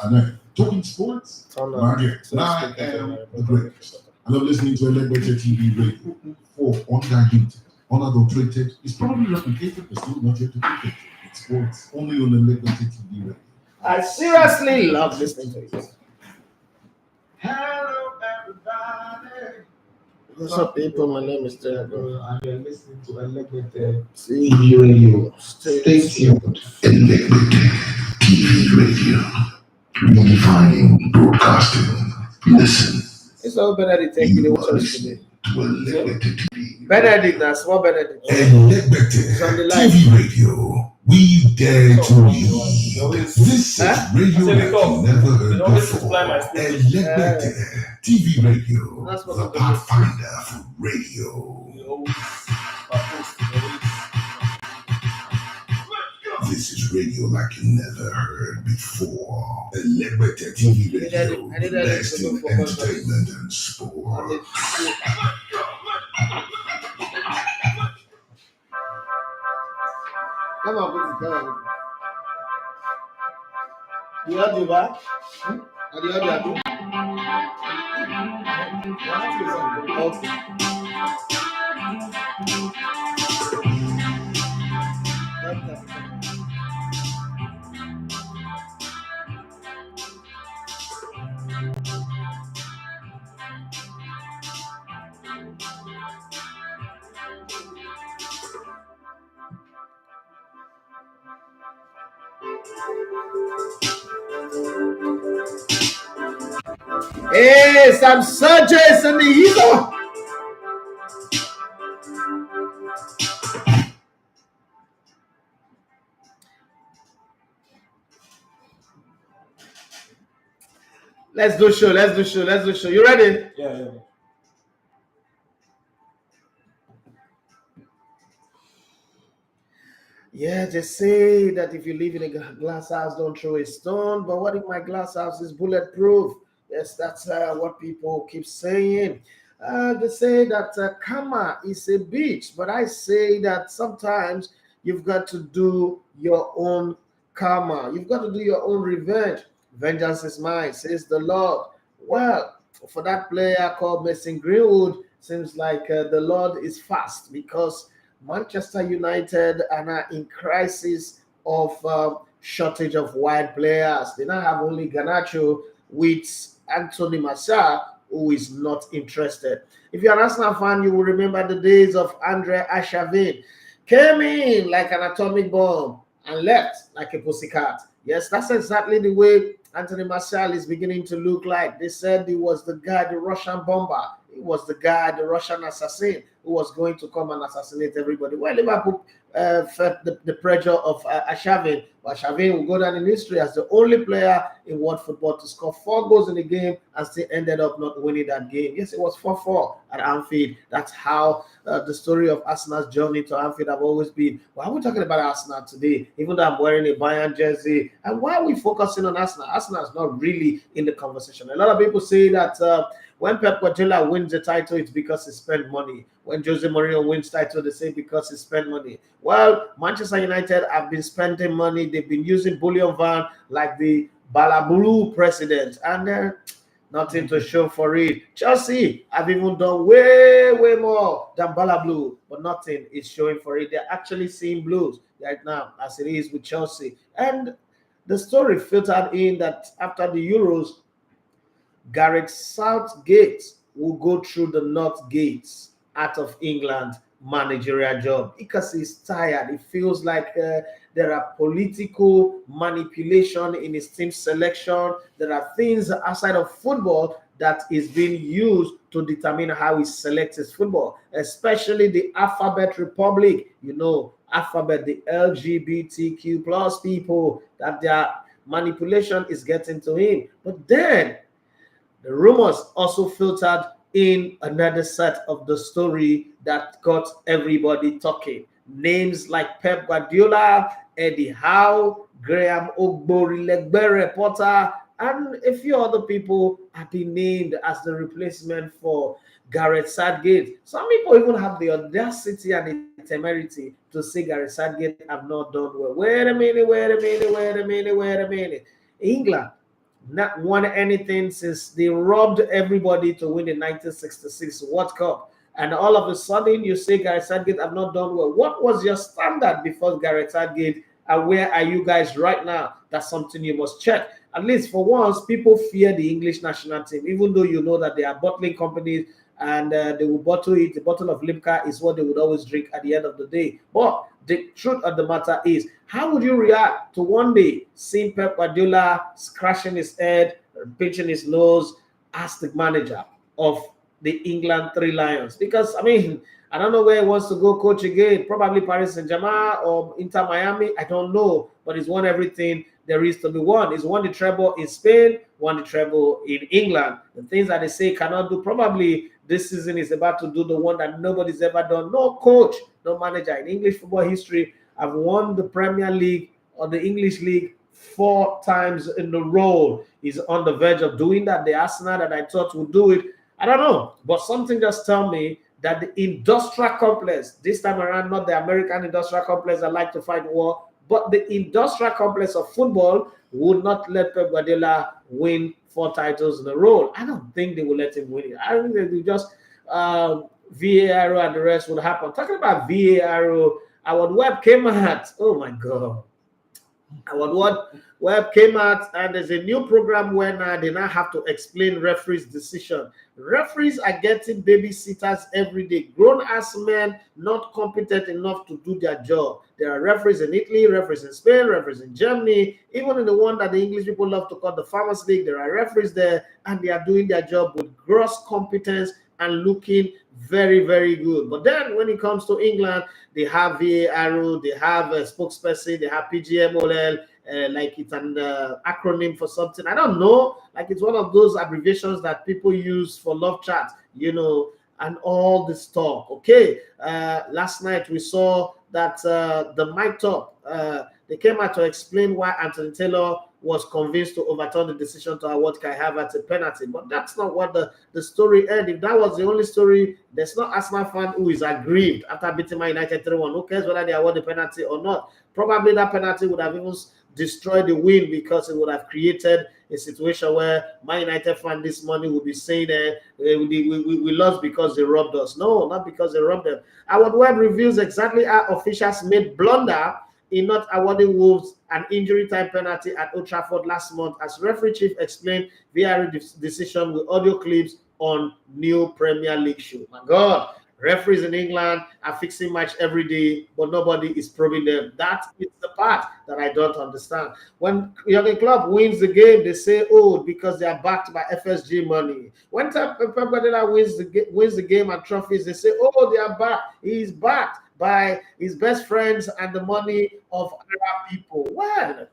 I know. Talking sports, Margaret. Now I am the greatest. I love listening to Elegbetter TV radio for undiluted, unadulterated. It's probably replicated, but still not yet duplicated. It's sports only on Elegbetter TV radio. I seriously love listening to it. Hello, everybody. What's up, people? My name is Ted. And you're listening to Elegbetter TV radio. Stay tuned. Elegbetter TV radio. Redefining broadcasting. Listen. It's all Benedict taking the waters today. To Elegbetter TV. Benedict, that's what Benedict. Elegbetter TV radio. We dare to lead. This is radio like you never heard before. Elegbetter TV radio. The pathfinder for radio. This is radio like you never heard before. Elegbetter TV radio. The best in entertainment and sport. Come on, come on. You heard you back? Are you heard you? Hey, some surgeons in the ego. Let's do show. You ready? Yeah. Yeah, they say that if you live in a glass house, don't throw a stone. But what if my glass house is bulletproof? Yes, that's what people keep saying. They say that karma is a bitch, but I say that sometimes you've got to do your own karma. You've got to do your own revenge. Vengeance is mine, says the Lord. Well, for that player called Mason Greenwood, seems like the Lord is fast because Manchester United are now in crisis of shortage of wide players. They now have only Garnacho with Antony Martial, who is not interested. If you're an Arsenal fan, you will remember the days of Andre Arshavin. Came in like an atomic bomb and left like a pussycat. Yes, that's exactly the way Antony Martial is beginning to look like. They said he was the guy, the Russian bomber. He was the guy, the Russian assassin who was going to come and assassinate everybody. Well, Liverpool felt the pressure of Arshavin. But Arshavin will go down in history as the only player in world football to score 4 goals in a game and still ended up not winning that game. Yes, it was 4-4 at Anfield. That's how the story of Arsenal's journey to Anfield have always been. Why are we talking about Arsenal today? Even though I'm wearing a Bayern jersey. And why are we focusing on Arsenal? Arsenal is not really in the conversation. A lot of people say that when Pep Guardiola wins the title, it's because he spent money. When Jose Mourinho wins title, they say because he spent money. Well, Manchester United have been spending money. They've been using bullion van like the Balabulu president, and nothing to show for it. Chelsea have even done way more than Balabulu, but nothing is showing for it. They're actually seeing blues right now, as it is with Chelsea. And the story filtered in that after the Euros, Gareth Southgate will go through the North Gates out of England managerial job because he's tired. It feels like there are political manipulation in his team selection. There are things outside of football that is being used to determine how he selects his football, especially the Alphabet Republic. You know, Alphabet, the LGBTQ plus people, that their manipulation is getting to him. But then the rumors also filtered in another set of the story that got everybody talking. Names like Pep Guardiola, Eddie Howe, Graham Ogborilegbe reporter, and a few other people have been named as the replacement for Gareth Southgate. Some people even have the audacity and the temerity to say Gareth Southgate have not done well. Wait a minute. England not won anything since they robbed everybody to win the 1966 World Cup. And all of a sudden, you say Gareth Southgate have not done well. What was your standard before Gareth Southgate, and where are you guys right now? That's something you must check. At least for once, people fear the English national team, even though you know that they are bottling companies and they will bottle it. The bottle of Limca is what they would always drink at the end of the day. But the truth of the matter is, how would you react to one day seeing Pep Guardiola scratching his head, pinching his nose as the manager of the England Three Lions? Because, I mean, I don't know where he wants to go coach again. Probably Paris Saint-Germain or Inter Miami. I don't know. But he's won everything there is to be won. He's won the treble in Spain, won the treble in England. The things that they say cannot do, probably this season is about to do the one that nobody's ever done. No coach, no manager in English football history have won the Premier League or the English League 4 times in a row. He's on the verge of doing that. The Arsenal that I thought would do it, I don't know. But something just tell me that the industrial complex, this time around, not the American industrial complex that like to fight war, but the industrial complex of football would not let Pep Guardiola win 4 titles in a row. I don't think they will let him win it. I think they will just VAR and the rest would happen. Talking about VAR, our web came out. Oh my God. Our web came out, and there's a new program where now they now have to explain referees' decision. Referees are getting babysitters every day. Grown-ass men not competent enough to do their job. There are referees in Italy, referees in Spain, referees in Germany, even in the one that the English people love to call the Farmers League. There are referees there, and they are doing their job with gross competence and looking very, very good. But then when it comes to England, they have VAR, they have a spokesperson, they have PGMOL, like it's an acronym for something. I don't know. Like it's one of those abbreviations that people use for love chat, you know, and all this talk. Okay. Last night we saw that the mic top, they came out to explain why Anthony Taylor was convinced to overturn the decision to award Kai Havertz a penalty. But that's not what the story ended. If that was the only story, there's no Arsenal fan who is aggrieved after beating Man United 3-1. Who cares whether they award the penalty or not? Probably that penalty would have even destroyed the win, because it would have created a situation where Man United fan this morning would be saying we lost because they robbed us. No, not because they robbed them. Our web reveals exactly how officials made blunder in not awarding Wolves an injury time penalty at Old Trafford last month, as referee chief explained VAR decision with audio clips on new Premier League show. My God, referees in England are fixing match every day, but nobody is probing them. That is the part that I don't understand. When the club wins the game, they say, oh, because they are backed by FSG money. When Pep Guardiola wins the game and trophies, they say, oh, they are back. He's backed by his best friends and the money of Arab people. Well,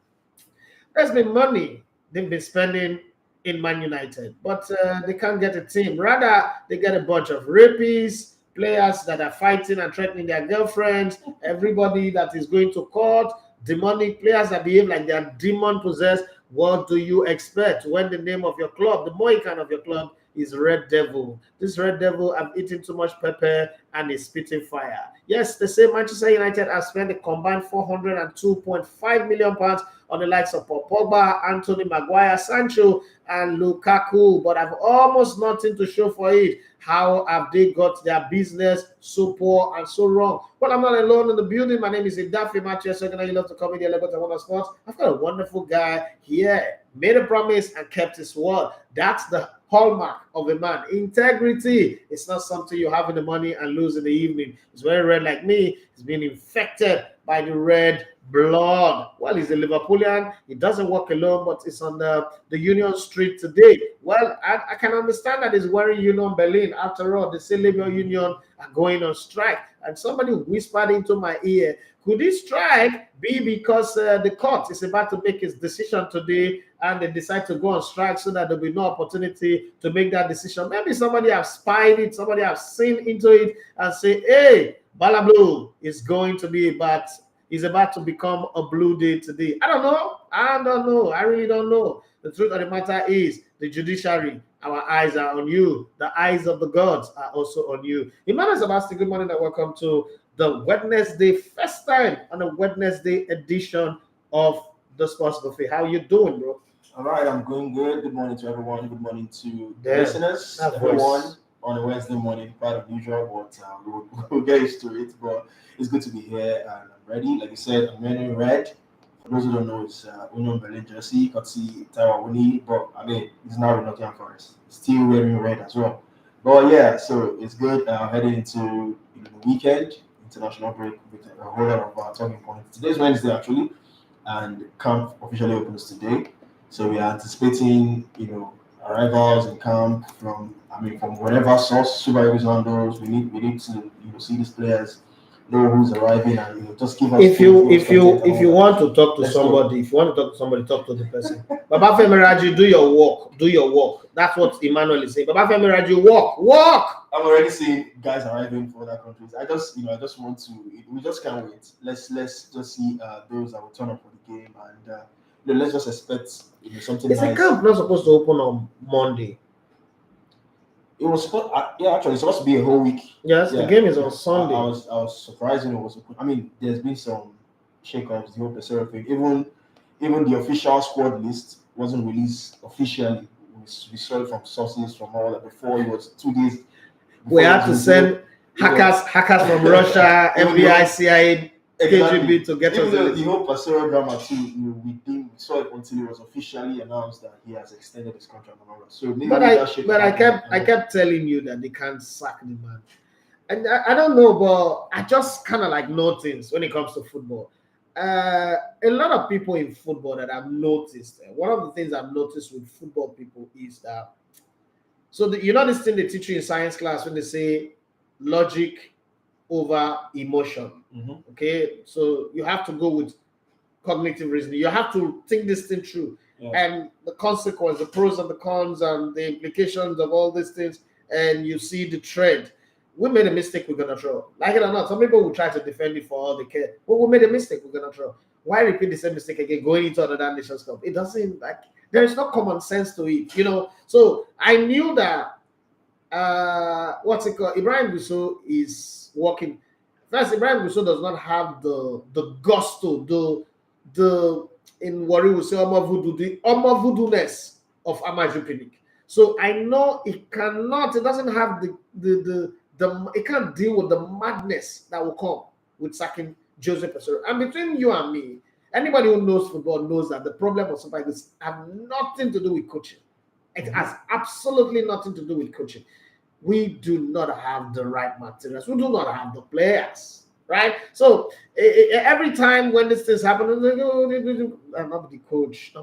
there's been money they've been spending in Man United, but they can't get a team. Rather, they get a bunch of rapists, players that are fighting and threatening their girlfriends, everybody that is going to court, demonic players that behave like they are demon possessed. What do you expect when the name of your club, the Mohican of your club, is Red Devil? This Red Devil have eaten too much pepper and is spitting fire. Yes, they say Manchester United has spent a combined £402.5 million on the likes of Pogba, Antony, Maguire, Sancho, and Lukaku, but have almost nothing to show for it. How have they got their business so poor and so wrong? Well, I'm not alone in the building. My name is Idafi Mathias. So you love to come in here, Legot and Sports. I've got a wonderful guy here. Made a promise and kept his word. That's the hallmark of a man. Integrity. It's not something you have in the morning and lose in the evening. He's very red like me. He's been infected by the red blood. Well, he's a Liverpoolian. He doesn't work alone, but it's on the Union Street today. Well, I can understand that he's wearing Union Berlin. After all, the Labor Union are going on strike. And somebody whispered into my ear, could this strike be because the court is about to make its decision today and they decide to go on strike so that there'll be no opportunity to make that decision? Maybe somebody has spied it, somebody has seen into it and say, hey, Bala Blue is going to be is about to become a blue day today. I don't know. I really don't know. The truth of the matter is the judiciary, our eyes are on you. The eyes of the gods are also on you. Emmanuel Sebastian, good morning and welcome to the Wednesday, first time on a Wednesday edition of the Sports Buffet. How you doing, bro? All right, I'm going good. Good morning to everyone. Good morning to Damn, listeners, that everyone voice. on a Wednesday morning, quite unusual, but we'll get used to it. But it's good to be here and I'm ready. Like you said, I'm wearing red. For those who don't know, it's Union Berlin jersey. You can see Taiwan Winnie, but I mean, it's now with Nottingham Forest. Still wearing red as well. But yeah, so it's good. Heading into the weekend, international break with a whole lot of talking points. Today's Wednesday actually, and camp officially opens today. So we are anticipating, arrivals in camp from whatever source, Super Eagles handles. We need to see these players, know who's arriving, and just give us. If you want to talk to somebody, if you want to talk to somebody, talk to the person. Baba Femi Raji, do your work. Do your work. That's what Emmanuel is saying. Baba Femi Raji, walk. I'm already seeing guys arriving from other countries. I just want to. We just can't wait. Let's just see those that will turn up for the game, and let's just expect something. Is the camp not supposed to open on Monday? It was supposed, actually, it's supposed to be a whole week. Yes, Yeah. the game is on Sunday. I was surprised when it was open. I mean, there's been some shakeups, the whole Pesero thing. Even the official squad list wasn't released officially. We saw it from sources from all that before. It was 2 days. We had to send hackers from Russia, FBI, CIA, KGB to get us the whole Pesero drama too. We saw it until it was officially announced that he has extended his contract and all that. So maybe I kept telling you that they can't sack the man. And I don't know, but I just kind of like know things when it comes to football. A lot of people in football that I've noticed, one of the things I've noticed with football people is that, this thing they teach you in science class when they say logic over emotion. Mm-hmm. Okay, so you have to go with cognitive reasoning. You have to think this thing through, and the consequence, the pros and the cons, and the implications of all these things, and you see the trend. We made a mistake, we're gonna throw. Like it or not, some people will try to defend it for all they care. But we made a mistake, we're gonna throw. Why repeat the same mistake again, going into another Nations Cup? It doesn't, like, there is no common sense to it, So I knew that Ibrahim Gusso is working. First, Ibrahim Gusso does not have the gusto, the in Wari we say the voodoo-ness of Amaju Pinnick. So I know it doesn't have it can't deal with the madness that will come with sacking Joseph Pesero. And between you and me, anybody who knows football knows that the problem of Super Eagles have nothing to do with coaching. It has absolutely nothing to do with coaching. We do not have the right materials. We do not have the players, right? So every time when this things happen, I'm not the coach.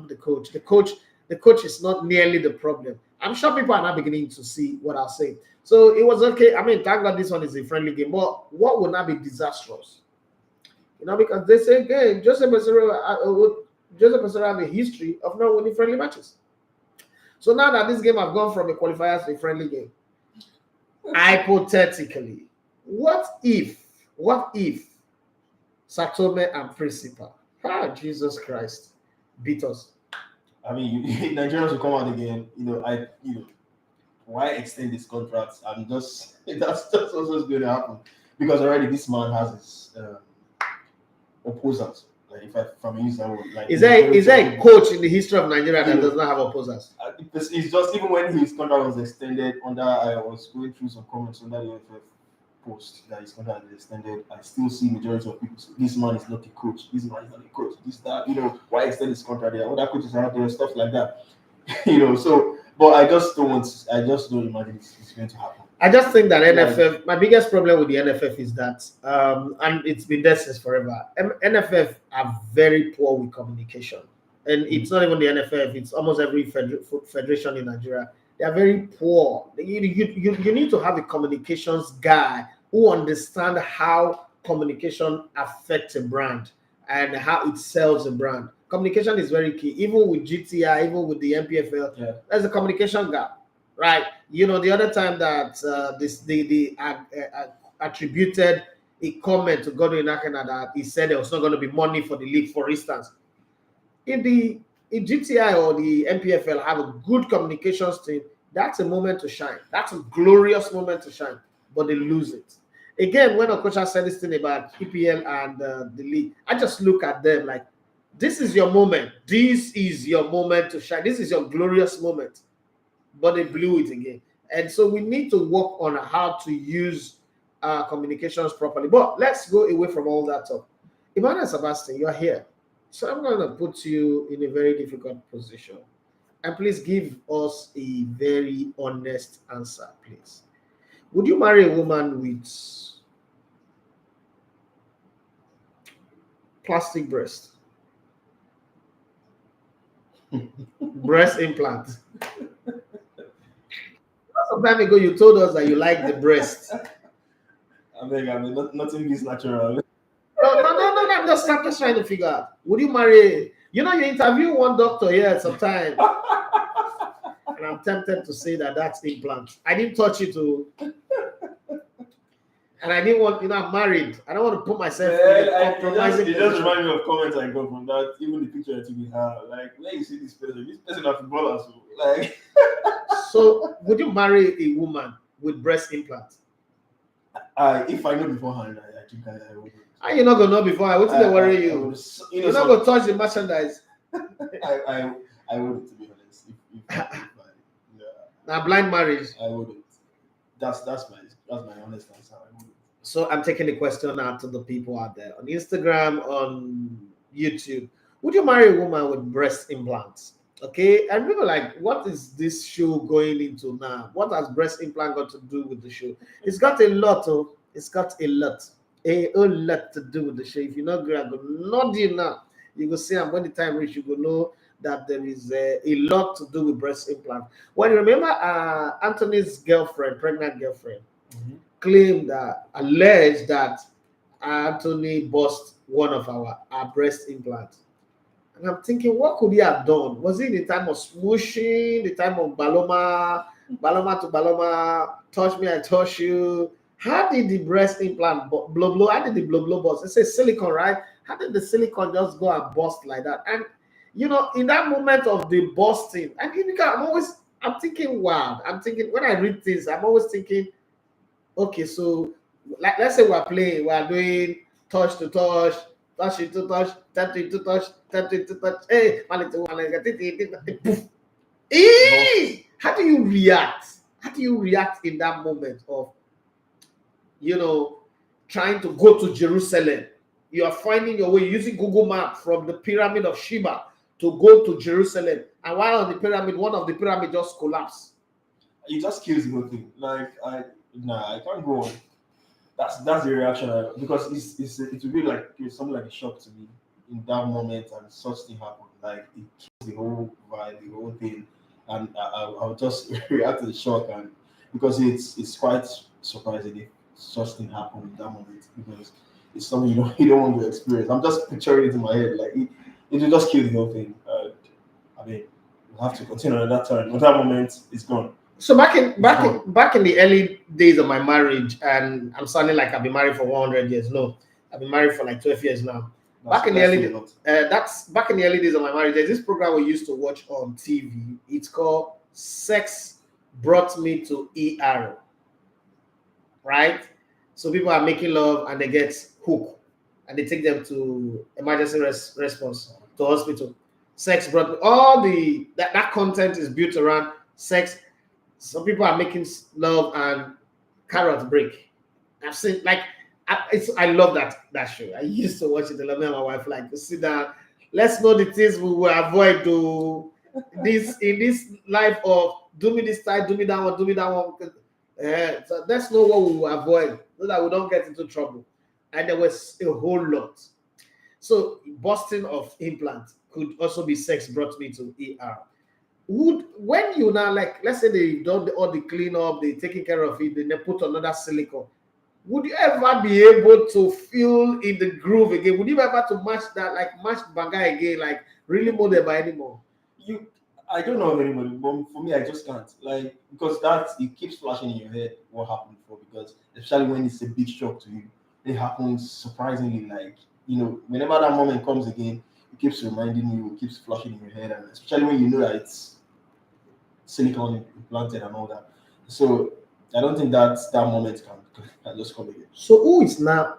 The coach is not nearly the problem. I'm sure people are not beginning to see what I'll say. So it was okay. I mean, thank God this one is a friendly game, but what would not be disastrous? Because they say, okay, Joseph Pesero have a history of not winning friendly matches. So now that this game has gone from a qualifier to a friendly game, hypothetically, what if Satome and Principal, Jesus Christ, beat us? I mean, Nigerians will come out again. Why extend this contract? That's just what's going to happen, because already this man has his opposers. Like if I use that word, like is there a coach in the history of Nigeria that does not have opposers? It's just even when his contract was extended I was going through some comments under the FF post that his contract is extended. I still see majority of people say, this man is not a coach. This man is not a coach. This that why extend his contract? There are other coaches out there, stuff like that. So but I just don't imagine it's going to happen. I just think that NFF, my biggest problem with the NFF is that, and it's been there since forever, NFF are very poor with communication. And it's not even the NFF, it's almost every federation in Nigeria. They are very poor. You need to have a communications guy who understands how communication affects a brand and how it sells a brand. Communication is very key. Even with GTI, even with the MPFL, there's a communication gap. Right, the other time that they attributed a comment to Godwin Akena that he said there was not going to be money for the league, for instance. If GTI or the MPFL have a good communications team, that's a moment to shine. That's a glorious moment to shine, but they lose it. Again, when Okocha said this thing about EPL and the league, I just look at them like, This is your moment. This is your moment to shine. This is your glorious moment. But they blew it again. And so we need to work on how to use communications properly. But let's go away from all that talk. Emmanuel Sebastian, you're here. So I'm going to put you in a very difficult position. And please give us a very honest answer, please. Would you marry a woman with plastic breast? Breast implant? Some time ago, you told us that you like the breast. I mean, nothing is natural. No. I'm just trying to figure out. Would you marry? You interview one doctor here sometime, and I'm tempted to say that that's implant. I didn't touch it, too. And I didn't want, I'm married. I don't want to put myself in a compromising It just reminds me of comments I got from that. Even the picture that we have, like, where you see this person a footballer, so like. So, would you marry a woman with breast implants? If I know beforehand, I think I would. And you're not gonna know before. I wouldn't worry you. You're not gonna touch the merchandise. I wouldn't, to be honest. Now, blind marriage. I wouldn't. That's my honest answer. I wouldn't. So I'm taking the question out to the people out there on Instagram, on YouTube. Would you marry a woman with breast implants? Okay, and people like, what is this show going into now? What has breast implant got to do with the show? It's got a lot. It's got a lot to do with the show. If you're not going to nod you now, you will see, and when the time reach, you will know that there is a lot to do with breast implant. Well, you remember Antony's girlfriend, pregnant girlfriend, claimed alleged that Antony bust one of our breast implants. And I'm thinking, what could he have done? Was it the time of smooshing, the time of Baloma to Baloma, touch me, I touch you? How did the breast implant blow? How did the blow bust? It says silicone, right? How did the silicone just go and bust like that? And in that moment of the busting, I'm thinking, wow. I'm thinking, when I read things, I'm always thinking, okay, so like, let's say we're doing touch to touch, touch it to touch, tap it to touch, tap it to touch. Hey, poof. How do you react? How do you react in that moment of, trying to go to Jerusalem? You are finding your way using Google Map from the pyramid of Sheba to go to Jerusalem, and while on the pyramid, one of the pyramid just collapsed. It just kills the whole thing. Like I can't go on. That's the reaction because it will be like something like a shock to me in that moment, and such thing happened. Like it kills the whole vibe, the whole thing, and I'll just react to the shock, and because it's quite surprising if such thing happened in that moment, because it's something you don't want to experience. I'm just picturing it in my head, like it will just kill the whole thing. I mean, we'll have to continue at that time. At that moment, it's gone. So back in the early days of my marriage, and I'm sounding like I've been married for 100 years. No, I've been married for like 12 years now. Back in the early days of my marriage, there's this program we used to watch on TV. It's called Sex Brought Me to ER. Right? So people are making love and they get hooked, and they take them to emergency response to hospital. Sex brought me, all that content is built around sex. Some people are making love and carrot break. I've seen, like, I love that show. I used to watch it. I love me and my wife, like, to sit down. Let's know the things we will avoid in this life of do me this time, do me that one, do me that one. So let's know what we will avoid so that we don't get into trouble. And there was a whole lot. So busting of implants could also be sex brought me to ER. When you now, like, let's say they've done all the cleanup, they're taking care of it, then they put another silicone, would you ever be able to feel in the groove again? Would you ever to match that, like match Banga again, like really model by anymore? I don't know of anybody, but for me, I just can't. Like, because it keeps flashing in your head what happened before, because especially when it's a big shock to you, it happens surprisingly, like, whenever that moment comes again, it keeps reminding you, it keeps flashing in your head, and especially when you know that it's silicone implanted and all that. So I don't think that moment can just come again. So who is now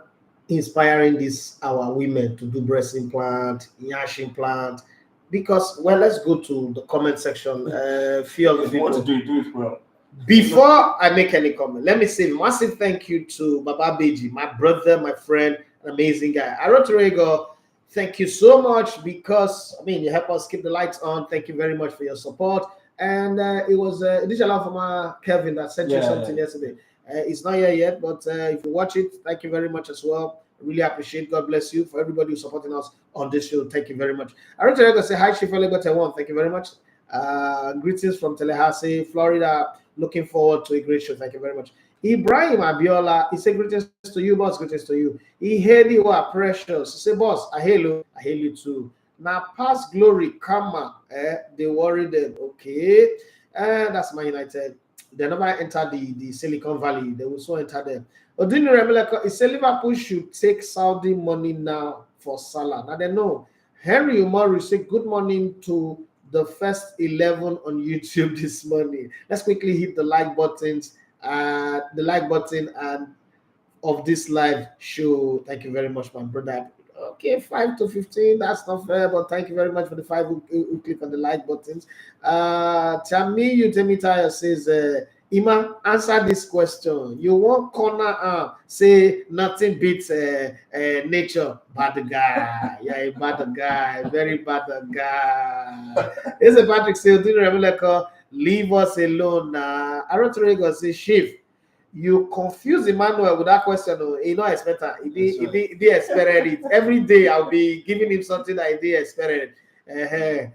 inspiring these our women to do breast implant, yash implant, because well, let's go to the comment section. Few of the If you want to people. do it well. Before I make any comment, let me say massive thank you to Baba Beji, my brother, my friend, an amazing guy. I wrote to Rego, thank you so much because I mean you help us keep the lights on. Thank you very much for your support. And it was Additional from Kevin that sent you something yesterday. It's not here yet, but if you watch it, thank you very much as well. Really appreciate. God bless you for everybody who's supporting us on this show. Thank you very much. I wrote to Rego, say hi, Shifele. Thank you very much. Greetings from Tallahassee, Florida. Looking forward to a great show. Thank you very much. Ibrahim Abiola, he said, greetings to you, boss. Greetings to you. He hail you are precious. He said, boss, I hail you too. Now, past glory, karma, they worry them. Okay. That's my United. They never enter the Silicon Valley. They will so enter them. Odini Remeleko, he said Liverpool should take Saudi money now for Salah. Now they know. Henry Umaru said, good morning to the first 11 on YouTube this morning. Let's quickly hit the like buttons, and of this live show. Thank you very much, my brother. Okay, 5 to 15, that's not fair, but thank you very much for the 5 who click on the like buttons. Tami Utemitaya says, Ima, answer this question. You want corner say nothing beats nature. Bad guy. Yeah, a bad guy. Very bad guy. Here's a Patrick say, leave us alone. Arotorego say, shift. You confuse Emmanuel with that question. He not expect that. He expected it. Every day I'll be giving him something that he expected. Say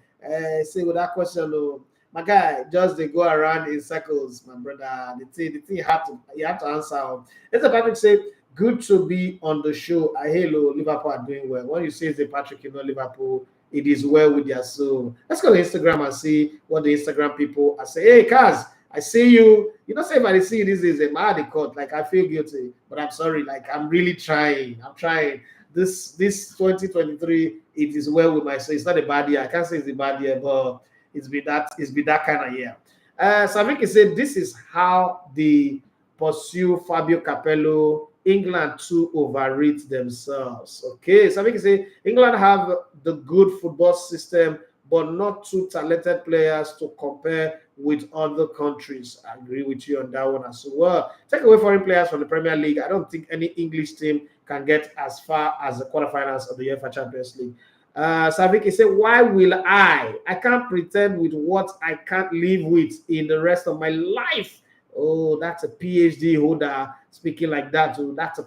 with that question, my guy, just they go around in circles, my brother. The thing you have to answer. It's a Patrick say, good to be on the show. I hello, Liverpool are doing well. When you say the Patrick, you know Liverpool, it is well with their soul. Let's go to Instagram and see what the Instagram people are saying. Hey, Kaz, I see you. You know, say if I see you, this is a mad cut. Like I feel guilty, but I'm sorry. Like I'm really trying. I'm trying. This 2023, it is well with my soul. It's not a bad year. I can't say it's a bad year, but it's been that kind of year. Saviki said this is how they pursue Fabio Capello. England too overrate themselves. Okay, Saviki said England have the good football system, but not too talented players to compare with other countries. I agree with you on that one as well. Take away foreign players from the Premier League. I don't think any English team can get as far as the quarterfinals of the UEFA Champions League. Saviki said, why will I? I can't pretend with what I can't live with in the rest of my life. Oh, that's a PhD holder speaking like that. Oh, that's a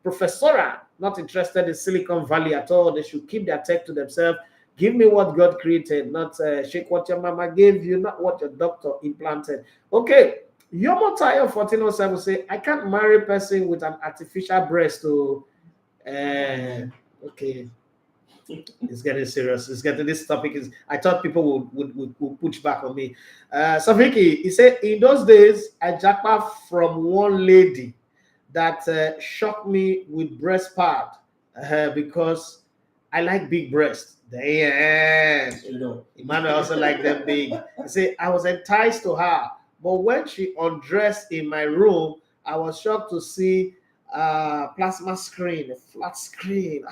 professora, not interested in Silicon Valley at all. They should keep their tech to themselves. Give me what God created, not shake what your mama gave you, not what your doctor implanted. Okay, Yomo Tayo 1407 say, I can't marry a person with an artificial breast. Okay, it's getting serious. This topic is. I thought people would push back on me. So Vicky, he said in those days I jackpot from one lady that shocked me with breast pad because I like big breasts. Damn, Emmanuel also like them big. He said I was enticed to her, but when she undressed in my room, I was shocked to see plasma screen, a flat screen.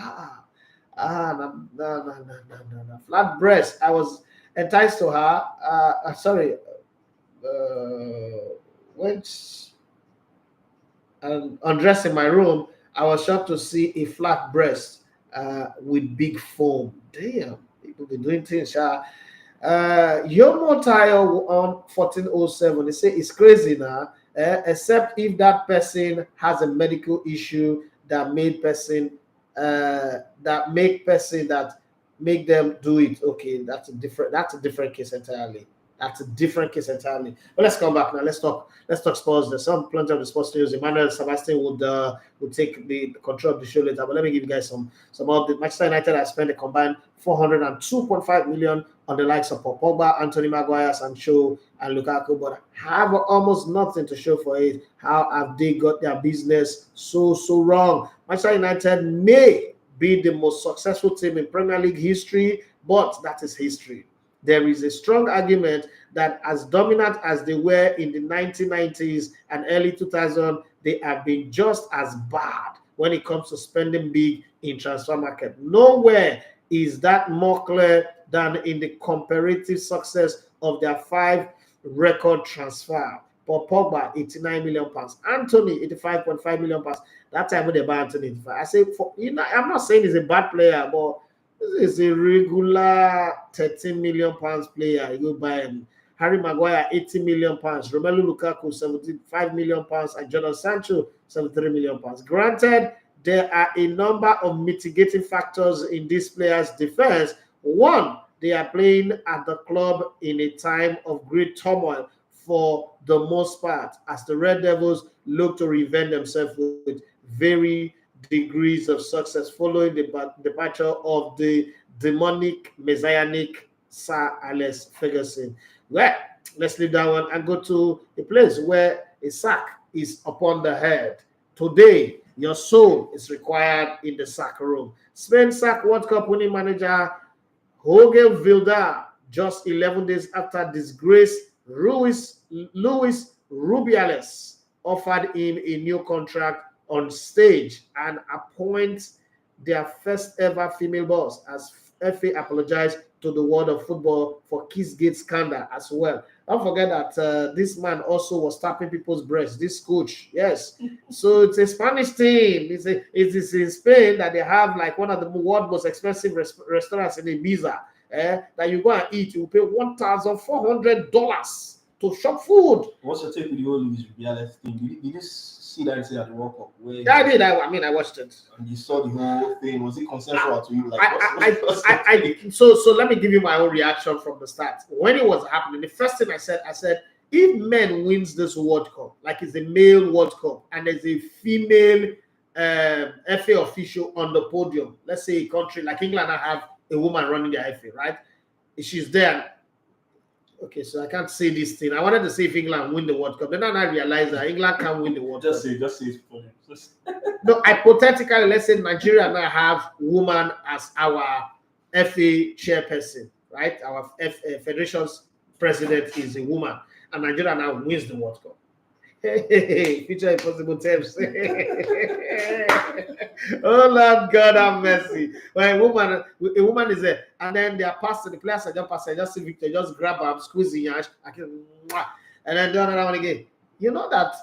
No. Flat breast. I was enticed to her. When undressed in my room, I was shocked to see a flat breast with big foam. Damn, people be doing things. Yomo Tayo on 1407. They say it's crazy now, except if that person has a medical issue that make make them do it. Okay, that's a different case entirely. That's a different case entirely. But let's come back now. Let's talk sports. There's plenty of the sports news. Emmanuel Sebastian would take the control of the show later. But let me give you guys some updates. Manchester United has spent a combined 402.5 million on the likes of Pogba, Antony, Maguire, Sancho, and Lukaku, but have almost nothing to show for it. How have they got their business so wrong? Manchester United may be the most successful team in Premier League history, but that is history. There is a strong argument that as dominant as they were in the 1990s and early 2000s, they have been just as bad when it comes to spending big in transfer market. Nowhere is that more clear than in the comparative success of their 5 record transfer. For Pogba, 89 million pounds. Antony, 85.5 million pounds. That time when they buy Antony, I say, I'm not saying he's a bad player, but this is a regular 13 million pounds player. You go buy him. Harry Maguire, 80 million pounds. Romelu Lukaku, 75 million pounds. And Jadon Sancho, 73 million pounds. Granted, there are a number of mitigating factors in this player's defense. One, they are playing at the club in a time of great turmoil for the most part, as the Red Devils look to reinvent themselves with very degrees of success following the departure of the demonic, messianic Sir Alex Ferguson. Well, let's leave that one and go to a place where a sack is upon the head. Today, your soul is required in the sack room. Spain sack World Cup winning manager Jorge Vilda, just 11 days after disgrace, Luis Rubiales offered him a new contract on stage and appoint their first ever female boss, as FA apologized to the world of football for Kissgate scandal as well. Don't forget that this man also was tapping people's breasts, this coach. Yes. So it's a Spanish thing. It's in Spain that they have like one of the world's most expensive restaurants in Ibiza. That you go and eat, you pay $1,400 to shop food. What's your take with the whole Luis Rubiales thing? Did you see that at the World Cup? Yeah, I did. I watched it. And you saw the whole thing. Was it consensual to you? Like, so let me give you my own reaction from the start. When it was happening, the first thing I said, if men wins this World Cup, like it's a male World Cup, and there's a female FA official on the podium, let's say a country like England, I have a woman running their FA, right? She's there. Okay, so I can't say this thing. I wanted to say if England win the World Cup. Then I realized that England can't win the World Cup. Just say it for them. No, hypothetically, let's say Nigeria now have woman as our FA chairperson, right? Our Federation's president is a woman, and Nigeria now wins the World Cup. Hey, future impossible terms. Oh Lord God have mercy. When a woman is there, and then they are passing, the players are just passing, just see Victor, just grab her, squeeze the yash, and then do another one again. You know that.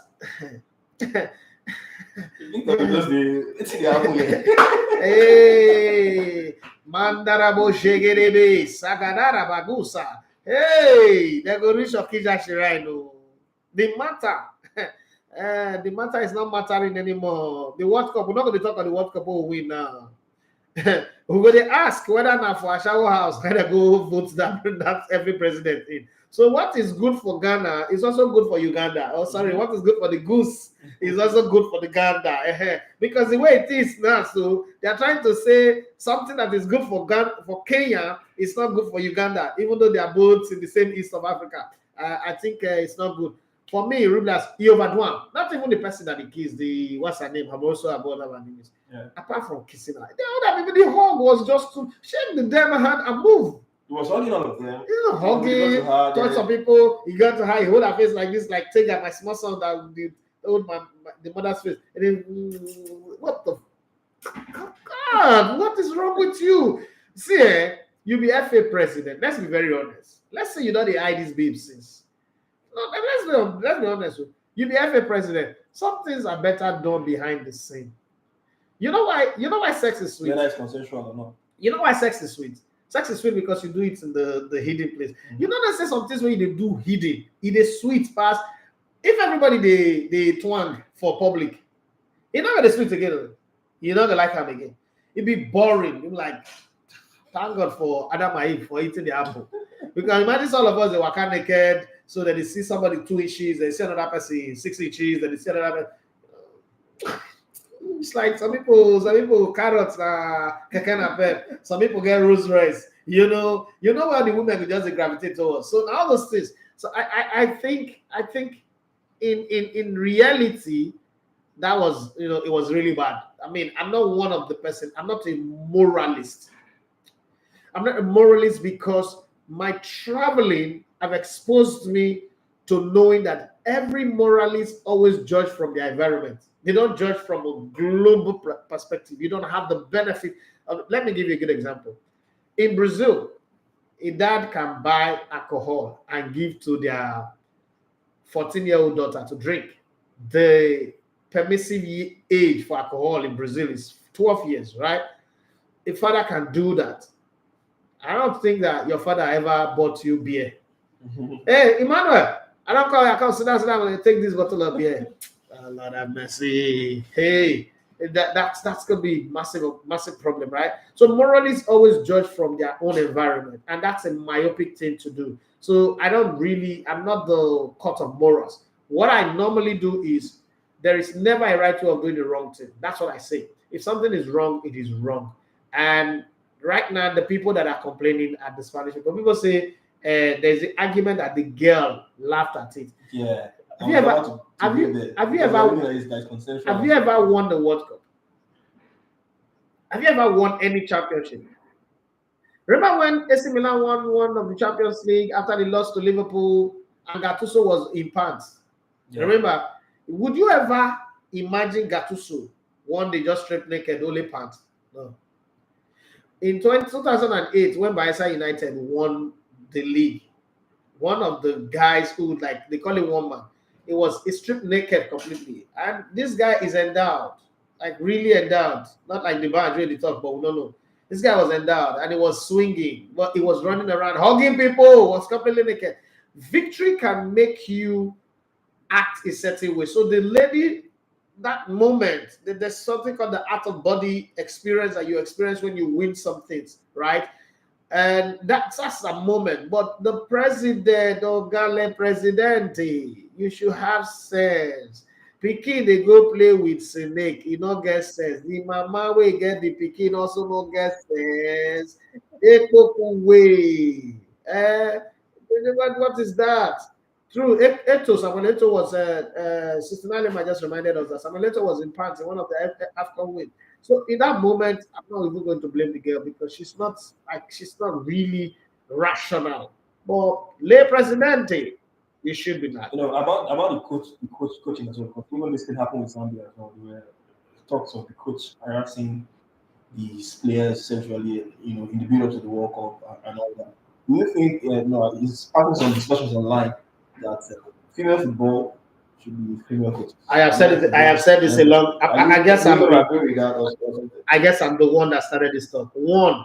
Hey, Mandarabo Shegerebe, Sagadara Bagusa. Hey, they go reach of Kijashirino. The matter is not mattering anymore. The World Cup, we're not going to talk about the World Cup who win now. We're going to ask whether now for a shower house, whether go vote that every president in. So what is good for Ghana is also good for Uganda. Oh, sorry, what is good for the goose is also good for the Uganda. Because the way it is now, so they're trying to say something that is good for Ghana, for Kenya, is not good for Uganda, even though they are both in the same east of Africa. I think it's not good. For me, Rubiales, he overdone. Not even the person that he kissed, what's her name? I'm also about her name is. Yeah. Apart from kissing her, the other people, the hug was just to shake the damn hand and move. He was hugging all of them. You know, hugging, touch some people. He got to high, he hold her face like this, like take out my small son that the old man, the mother's face. And then, what the God, what is wrong with you? See, you be FA president. Let's be very honest. Let's say you know the hide these babes since. No, let's be honest. You be FA president. Some things are better done behind the scene. You know why sex is sweet? Whether it's consensual or not. You know why sex is sweet? Sex is sweet because you do it in the hidden place. Mm-hmm. You know, there's some things where you do hidden. It is sweet past. If everybody they twang for public, you're not gonna sweet again. You're not gonna like them again. It'd be boring. You're like, thank God for Adam and Eve for eating the apple. Because imagine all of us they walk naked. So that they see somebody 2 inches, they see another person 6 inches, then they see another person. It's like some people carrots keke, some people get Rolls Royce. You know where the women could just gravitate towards. So all those things. So I think in reality that was it was really bad. I mean, I'm not one of the person. I'm not a moralist. I'm not a moralist because my traveling have exposed me to knowing that every moralist always judge from their environment. They don't judge from a global perspective. You don't have the benefit of, let me give you a good example. In Brazil, a dad can buy alcohol and give to their 14-year-old daughter to drink. The permissive age for alcohol in Brazil is 12 years, right? A father can do that. I don't think that your father ever bought you beer. Hey, Emmanuel, I don't call you. I can't sit down and take this bottle of beer. Oh, Lord have mercy. Hey, that's gonna be massive problem, right? So moralists always judge from their own environment, and that's a myopic thing to do. So I'm not the court of morals. What I normally do is there is never a right way of doing the wrong thing. That's what I say. If something is wrong, it is wrong. And right now, the people that are complaining at the Spanish people say there's the argument that the girl laughed at it. Yeah. Have you ever won the World Cup? Have you ever won any championship? Remember when AC Milan won one of the Champions League after they lost to Liverpool and Gattuso was in pants? Yeah. Remember, would you ever imagine Gattuso one day just stripped naked, only pants? No. In 2008, when Bayelsa United won the league, one of the guys who, like, they call it one man, he stripped naked completely. And this guy is endowed, like really endowed. Not like the band really talk, but we don't know. This guy was endowed and he was swinging, but he was running around, hugging people, was completely naked. Victory can make you act a certain way. So the lady, that moment, there's something called the out of body experience that you experience when you win some things, right? And that's a moment. But the president, or Gale Presidente, you should have sense. Pikin, they go play with snake, you don't get sense. The mama will get the Pikin also don't get sense. They go away. What is that? True. Samuel Eto'o was 69. I just reminded us that Samuel Eto'o was in pants in one of the AFCON wins. So in that moment, I'm not even going to blame the girl because she's not really rational. But Le Presidente, you should be mad. You know, about the coaching as well. Because even this thing happened with Zambia as well. There were talks of the coach harassing these players essentially, you know, in the build up to the World Cup and all that. Do you think it's having some discussions online that female football should be female coaches? I have said this a long. I guess I'm the one that started this talk. One,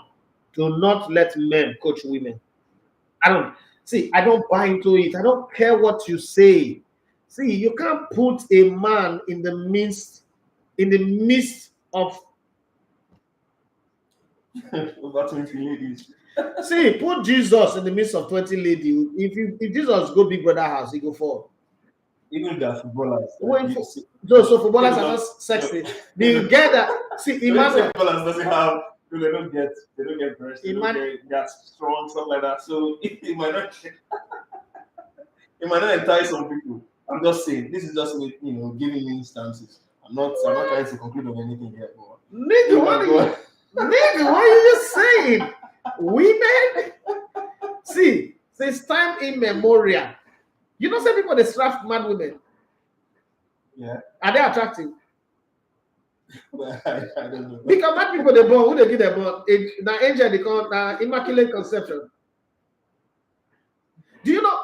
do not let men coach women. I don't buy into it. I don't care what you say. See, you can't put a man in the midst of about 20 ladies. See, put Jesus in the midst of 20 ladies. If Jesus go Big Brother house, he go fall. Even if they are footballers. So footballers are not sexy. The guy that Emmanuel footballers doesn't have. They don't get breast. They don't get strong stuff like that. So it might not entice some people. I'm just saying this is just giving you instances. I'm not trying to conclude on anything here. Nigga, what are you saying? Women? See, since time immemorial, you know, some people they strap mad women. Yeah. Are they attractive? Well, I don't know. Because mad people they born, who they give them born? Now angel they call immaculate conception. Do you know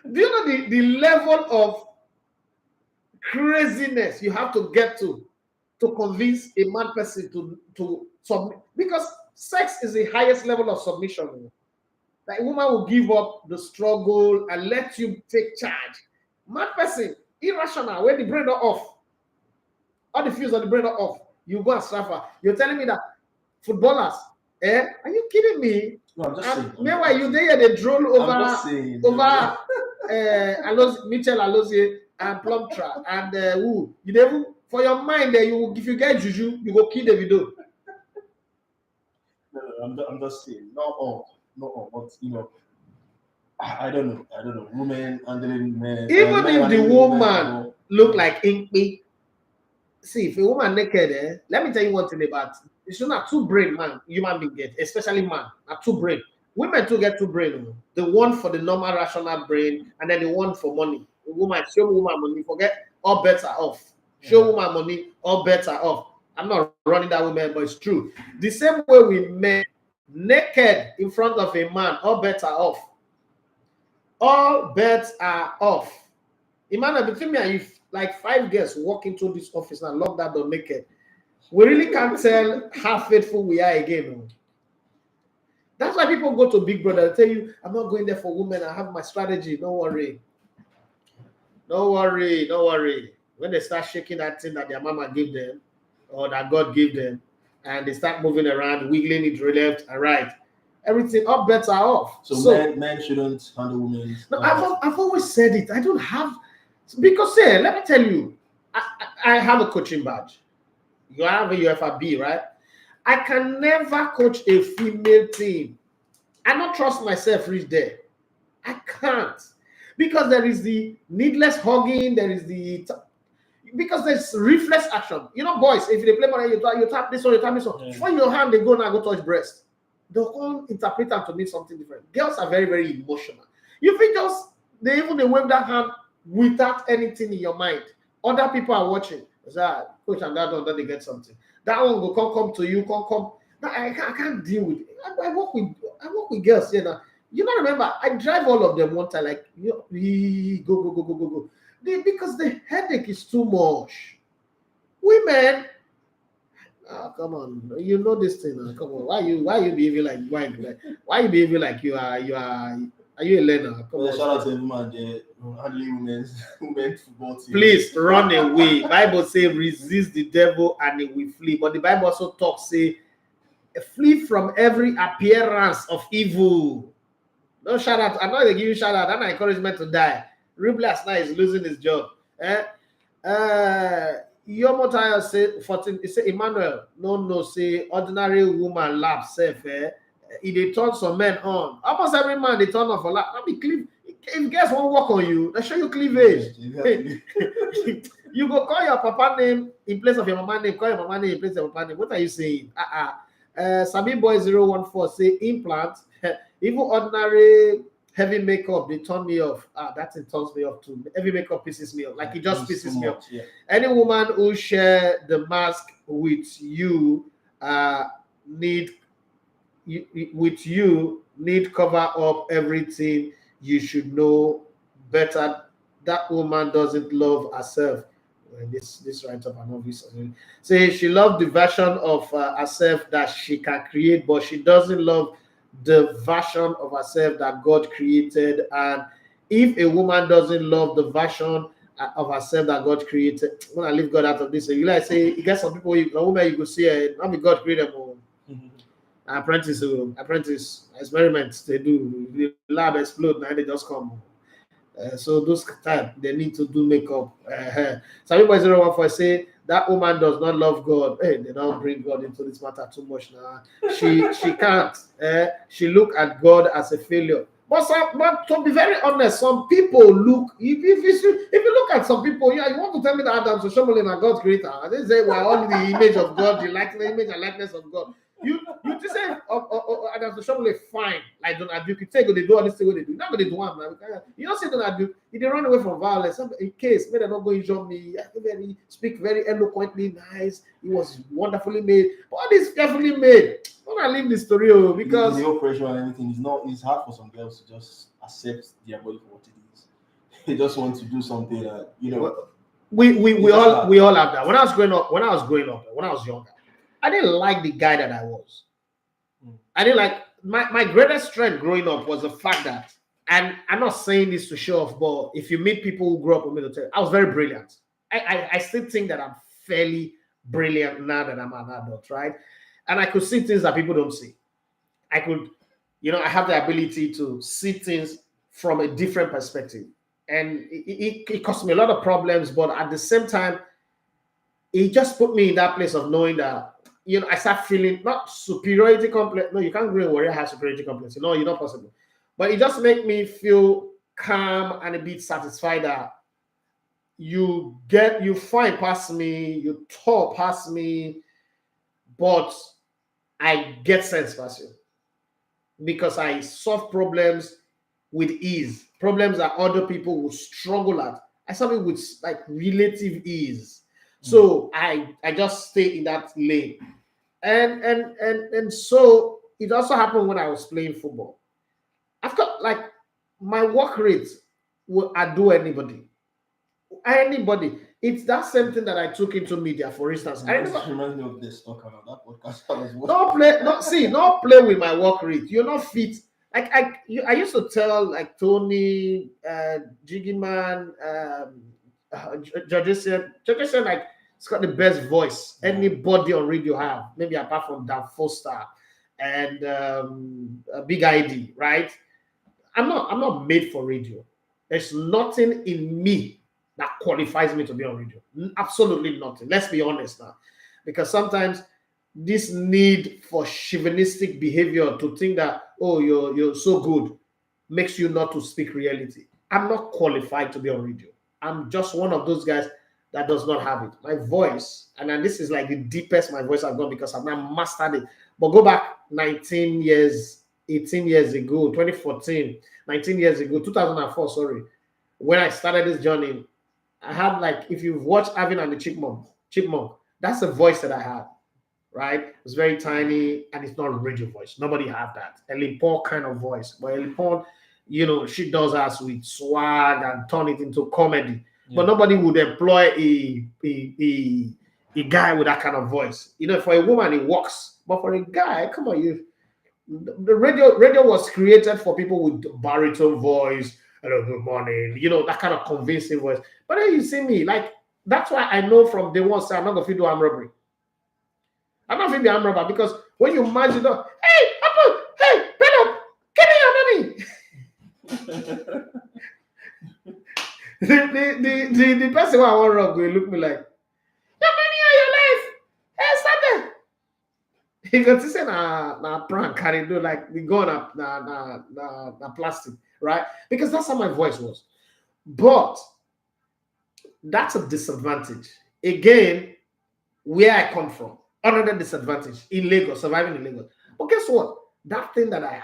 the level of craziness you have to get to convince a mad person to submit? Because sex is the highest level of submission. Like, a woman will give up the struggle and let you take charge. Mad person, irrational, when the brain are off, all the fuse on the brain are off, you go and suffer. You're telling me that footballers, are you kidding me? No, I'm just saying. Meanwhile, you there they drool over Michel Alozie and Plumtra and who you never for your mind if you get juju, you go kill Davido. No, I'm just saying. Not all, but I don't know. Women handling men. Even if the woman look like Inkme, see, if a woman naked, let me tell you one thing about it's not two brain man, human being get, especially man, not two brain. Women too get two brain. The one for the normal rational brain, and then the one for money. The woman show woman money, forget all bets are off. Show woman money, all bets are off. I'm not running that woman, but it's true. The same way we men naked in front of a man, all bets are off. All bets are off. Imagine between me and you, like 5 girls walk into this office and lock that door naked. We really can't tell how faithful we are again. That's why people go to Big Brother and tell you, I'm not going there for women. I have my strategy. Don't worry. Don't worry. Don't worry. When they start shaking that thing that their mama gave them or that God gave them, and they start moving around, wiggling it left and right, everything, all bets are off. So men shouldn't handle women. No, I've always said it. I don't have, because let me tell you, I have a coaching badge. You have a UFRB, right? I can never coach a female team. I don't trust myself reach there. I can't. Because there is the needless hugging, because there's reflex action. You know, boys, if they play money, you tap this one, you tap this one. Before your hand, they go now go touch breast. They'll all interpret that to mean something different. Girls are very, very emotional. You think they wave that hand without anything in your mind. Other people are watching. Coach, and that one, then they get something. That one will come to you, come. Now, I can't deal with it. I work with girls here now. You know, remember, I drive all of them one time, like, go. Because the headache is too much. Women, come on, you know this thing. Come on, why you behaving like why you behaving like you are you a learner? Come on. Shout out to everyone there, handling women's football team. Please run away. Bible say resist the devil and he will flee. But the Bible also talks, say, flee from every appearance of evil. No shout out. I'm not going to give you shout out. I'm not encouragement to die. Ruben last night is losing his job. Yomotaya say 14. He say Emmanuel. No. Say ordinary woman lap safe. They turn some men on. Almost every man they turn on for lap. Not be cleave. If guys won't work on you, they show you cleavage. You go call your papa name in place of your mama name. Call your mama name in place of your papa name. What are you saying? Sabi Boy 014 say implant. Even ordinary heavy makeup, they turn me off. That thing turns me off too. Heavy makeup pisses me off. Like it just pisses me off. Yeah. Any woman who share the mask with you need cover up everything. You should know better. That woman doesn't love herself. This writes up an obvious. Say she loves the version of herself that she can create, but she doesn't love the version of herself that God created. And if a woman doesn't love the version of herself that God created, when I leave God out of this, you like say you get some people, a woman you go see, not be God created them. Apprentice experiments they do, the lab explode, now they just come. So those type they need to do makeup. Some people 014 say that woman does not love God. Hey, they don't bring God into this matter too much now. She can't. She look at God as a failure. But to be very honest, some people look. If you look at some people, you want to tell me that Adam Soshomole and God's creator? They say we're all the image of God, the image and likeness of God. You just say Adam Soshomole fine, like Donald Duke. You say they do all this thing what they do. Not what they do one man. You don't say Donald Duke. He did run away from violence. In case maybe they're not going to injure me. He speak very eloquently, nice. He was wonderfully made. But all this carefully made. When I leave the story, because the whole pressure and everything it's hard for some girls to just accept their body for what it is. They just want to do something that we all have that. When I was younger, I didn't like the guy that I was. I didn't like my greatest strength growing up was the fact that, and I'm not saying this to show off, but if you meet people who grew up with me, I was very brilliant. I still think that I'm fairly brilliant now that I'm an adult, right? And I could see things that people don't see. I could, I have the ability to see things from a different perspective. And it cost me a lot of problems, but at the same time, it just put me in that place of knowing that, I start feeling not superiority complex. No, you can't grow a warrior have superiority complex. You're not possible. But it just makes me feel calm and a bit satisfied that you find past me, you talk past me, but I get sense past you. because I solve problems with ease. Problems that other people will struggle at, I solve it with like relative ease. So I just stay in that lane. And so it also happened when I was playing football. I've got like my work rate will outdo anybody. Anybody. It's that same thing that I took into media, for instance. I remember. Reminds me of this talk about that podcast I was watching. Don't play with my work rate. You're not fit. Like I used to tell like Tony, Jiggyman, Judges like it's got the best voice anybody on radio have, maybe apart from Dan Foster and Big ID, right? I'm not made for radio. There's nothing in me that qualifies me to be on radio. Absolutely nothing. Let's be honest now. Because sometimes this need for chauvinistic behavior to think that, oh, you're so good makes you not to speak reality. I'm not qualified to be on radio. I'm just one of those guys that does not have it. My voice, and then this is like the deepest my voice has gone because I've now mastered it. But go back 18 years ago, 2014, 19 years ago, 2004, sorry, when I started this journey, I had like, if you've watched Alvin and the Chipmunk, that's the voice that I had, right? It's very tiny and it's not a radio voice. Nobody have that. Ellen Paul kind of voice. But Ellen Paul, she does us with swag and turn it into comedy. Yeah. But nobody would employ a guy with that kind of voice. For a woman, it works. But for a guy, come on, the radio was created for people with baritone voice, hello, good morning, that kind of convincing voice. But then you see me, like, that's why I know from day one, I'm not going to do arm robbery. I'm not going to be arm robber because when you imagine, hey, Apple, hey, pen up, give me your money. the person who I want to rob will look me like, your money or your life. Hey, stop there. He got to say na prank carry do like we go na plastic, right? Because that's how my voice was. But that's a disadvantage. Again, where I come from, another disadvantage in Lagos, surviving in Lagos. But guess what? That thing that I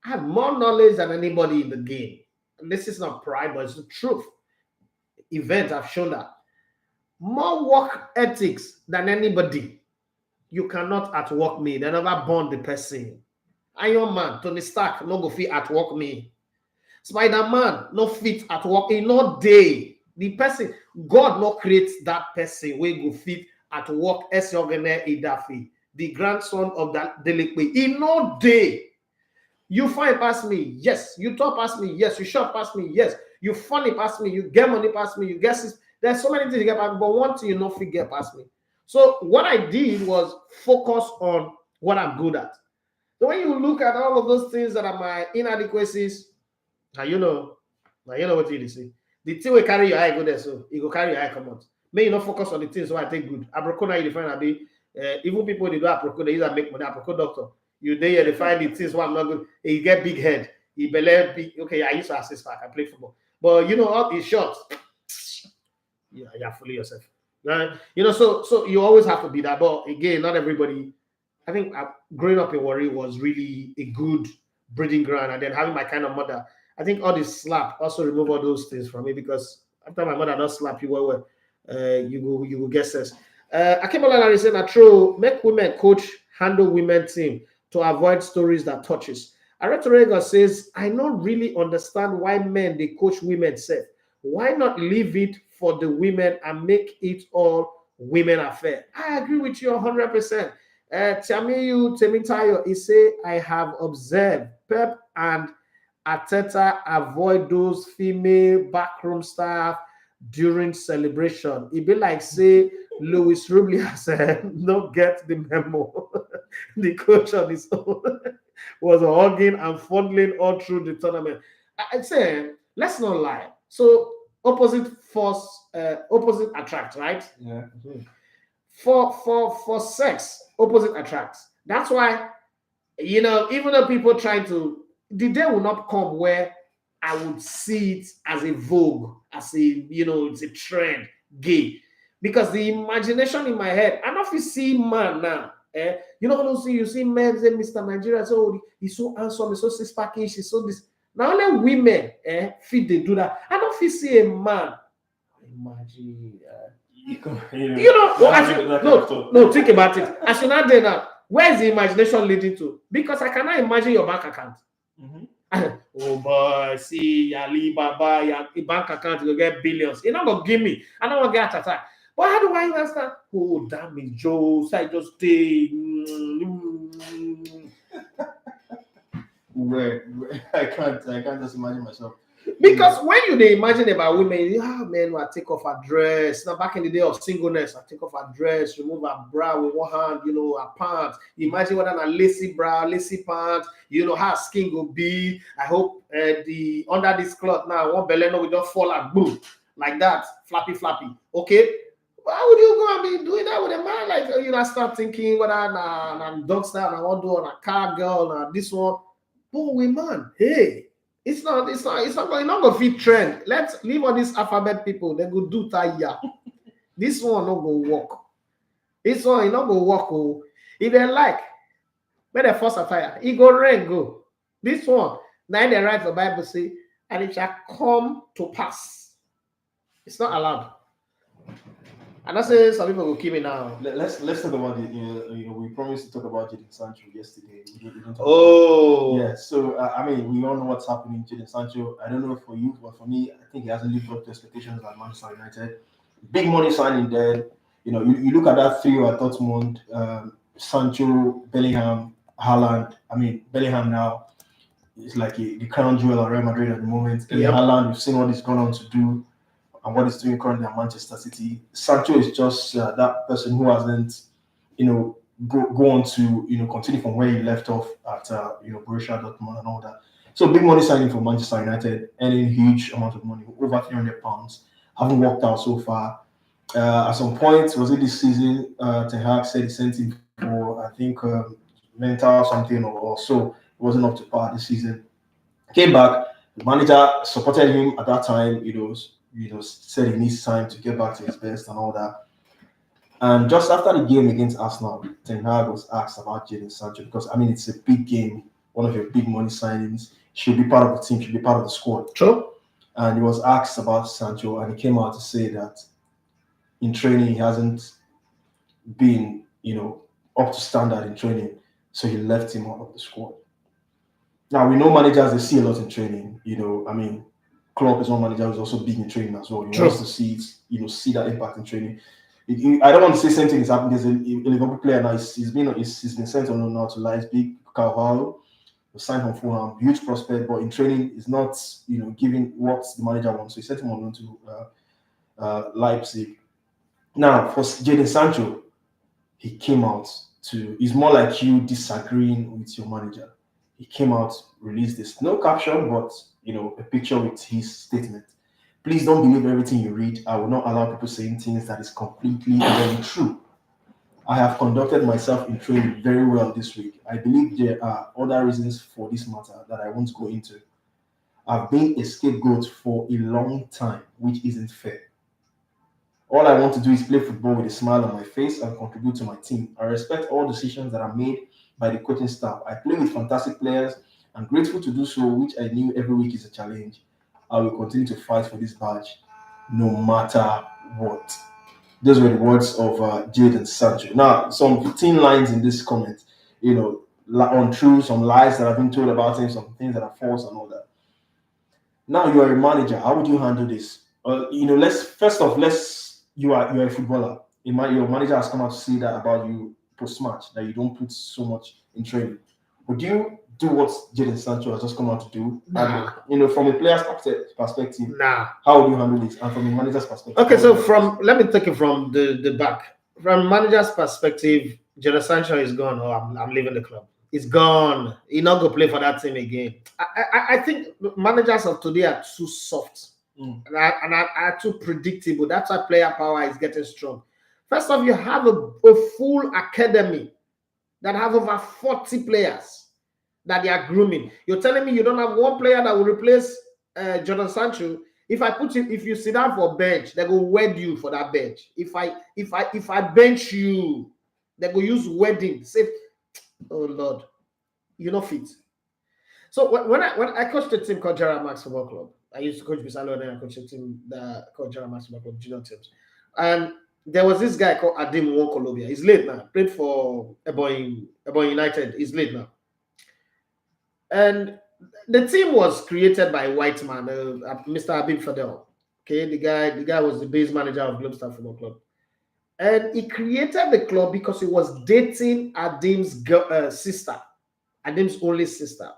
have more knowledge than anybody in the game. And this is not pride, but it's the truth. Events have shown that. More work ethics than anybody. You cannot outwork me. They never born the person. Iron Man, Tony Stark, no go fit outwork me. Spider-Man, no fit outwork in no day. The person, God no creates that person where go fit outwork Esiogene Idafi, the grandson of that Delikwe. In no day. You find past me, yes. You talk past me, yes. You short past me, yes. You funny past me, you get money past me, you get this. There's so many things you get past me, but one thing you not figure past me. So what I did was focus on what I'm good at. So when you look at all of those things that are my inadequacies, now you know what you see. The thing will carry your eye go there, so it will carry your eye come out. May you not focus on the things so I take good. Abracona, you define be even people they do aprocona, they use and make money. Aproco doctor, you there you define the things why I'm not good. You get big head, you believe big. Okay, I used to assist back. I play football, but all is short. Yeah, you're fully yourself. Right? So you always have to be that. But again, not everybody. I think growing up in Warri was really a good breeding ground, and then having my kind of mother. I think all this slap also remove all those things from me because after my mother does slap you well, you will get sense. Akimola Larry said, "True, make women coach, handle women team to avoid stories that touches." Aretorega says, "I don't really understand why men they coach women safe. Why not leave it for the women and make it all women affair?" I agree with you 100%. Tiamiyu Temitayo, he say, "I have observed Pep and Arteta avoid those female backroom staff during celebration. It be like say Luis Rubius not get the memo." The coach on his own was hugging and fondling all through the tournament. I'd say, let's not lie. So opposite force, opposite attract, right? Yeah. Mm-hmm. For sex, opposite attracts. That's why, even though people try to, the day will not come where I would see it as a vogue, as a, it's a trend, gay. Because the imagination in my head, I don't know if you see man now, You know, those things you see men say, Mr. Nigeria, so he's so handsome, he's so six-packish, he's so this. Now only women fit they do that. I don't feel see a man. Imagine. No, think about it. As you not there now, where is the imagination leading to? Because I cannot imagine your bank account. Oh boy, see Alibaba, your bank account will get billions. You're not gonna give me. I don't want to get attacked. But how do I understand? Oh, damn it, Joe. So I just stay. Where I can't just imagine myself. Because when you they imagine about women, men will take off her dress. Now back in the day of singleness, I take off her dress, remove her bra with one hand, her pants. Imagine what a lacy bra, lacy pants, how her skin will be. I hope the under this cloth now, one belly will just fall like boom, like that, flappy. Okay. Why would you go and be doing that with a man? Like start thinking whether I'm dog style, I want to do on a car girl, or this one. But we man, hey. It's not gonna fit trend. Let's leave all these alphabet people. They go do taya. This one not go work. This one not go work. Oh. If they like, when they force attire, it go rain go. This one, now they write the Bible say, and it shall come to pass. It's not allowed. And I say some people will kill me now. Let's talk about it. We promised to talk about Jadon Sancho yesterday. We didn't talk yeah. So we all know what's happening. Jadon Sancho. I don't know for you, but for me, I think he hasn't lived up to expectations at Manchester United. Big money signing there. You look at that trio at Dortmund: Sancho, Bellingham, Haaland. Bellingham now is like the crown jewel at Real Madrid at the moment. Yep. Haaland, we've seen what he's gone on to do. And what he's doing currently at Manchester City. Sancho is just that person who hasn't, go on to, continue from where he left off at, Borussia Dortmund and all that. So big money signing for Manchester United, earning huge amount of money, over £300. Haven't worked out so far. At some point, was it this season? Ten Hag said he sent him for, I think, mental something or so. It wasn't up to par this season. Came back. The manager supported him at that time. Said he needs time to get back to his best and all that. And just after the game against Arsenal, Ten Hag was asked about Jadon Sancho because it's a big game, one of your big money signings. Should be part of the team, should be part of the squad. Sure. And he was asked about Sancho, and he came out to say that in training he hasn't been, up to standard in training, so he left him out of the squad. Now we know managers, they see a lot in training. Klopp is one manager who's also big in training as well. He wants to see it, see that impact in training. I don't want to say same thing is happening. There's a Liverpool player now. He's been sent on loan now to Leipzig. Carvalho was signed from Fulham, huge prospect, but in training is not giving what the manager wants. So he sent him on loan to Leipzig. Now for Jadon Sancho, he came out to. He's more like you disagreeing with your manager. He came out, released this, no caption, but a picture with his statement. Please don't believe everything you read. I will not allow people saying things that is completely very true. I have conducted myself in training very well this week. I believe there are other reasons for this matter that I won't go into. I've been a scapegoat for a long time, which isn't fair. All I want to do is play football with a smile on my face and contribute to my team. I respect all decisions that are made by the coaching staff. I play with fantastic players. I'm grateful to do so, which I knew every week is a challenge. I will continue to fight for this badge, no matter what. Those were the words of Jadon Sancho. Now, some 15 lines in this comment, untrue, some lies that have been told about him, some things that are false and all that. Now you are a manager. How would you handle this? You are a footballer. Your manager has come out to say that about you post-match, that you don't put so much in training. Would you do what Jadon Sancho has just come out to do? Nah. And, from a player's perspective, how would you handle this? And from a manager's perspective? Okay, so let me take it from the back. From manager's perspective, Jadon Sancho is gone. Oh, I'm leaving the club. It's gone. He's not going to play for that team again. I think managers of today are too soft. And are too predictable. That's why player power is getting strong. First off, you have a full academy that have over 40 players that they are grooming. You're telling me you don't have one player that will replace Jadon Sancho? If you sit down for bench, they will wed you for that bench. If I bench you, They go use wedding. Say, oh Lord, you know fit. So when I coached a team called Gerald Max Football Club, I used to coach Bisalo, and then I coached a team that called Gerald Max Football Club junior teams, and there was this guy called Adim Nwankolobi. He's late now. Played for Ebonyi United. He's late now, and the team was created by a white man, Mr. Abib Fadel. Okay, the guy was the base manager of Globestar Football Club, and he created the club because he was dating Adim's sister, Adim's only sister.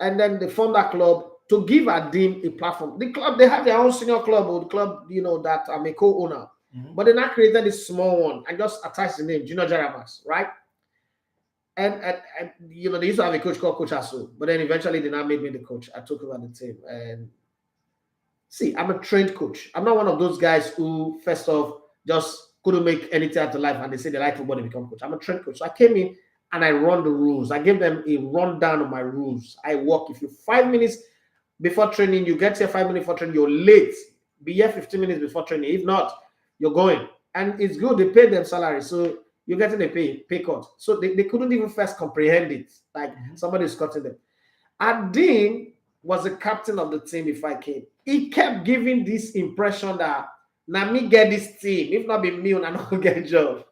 And then they formed that club to give Adim a platform. The club, they have their own senior club, or the club, that I'm a co-owner. Mm-hmm. But they now created this small one and just attached the name, Junior Jaramax, right? And they used to have a coach called Coach Asu, but then eventually they now made me the coach. I took over the team. And see, I'm a trained coach. I'm not one of those guys who, first off, just couldn't make anything out of life and they say they like football, they become coach. I'm a trained coach. So I came in and I run the rules. I give them a rundown of my rules. I walk. If you 5 minutes before training, you get here 5 minutes before training, you're late. Be here 15 minutes before training. If not, you're going. And it's good. They pay them salary. So you're getting a pay cut. So they couldn't even first comprehend it. Like somebody's cutting them. Adim was the captain of the team before I came. He kept giving this impression that, now me get this team. If not be me, I don't get a job.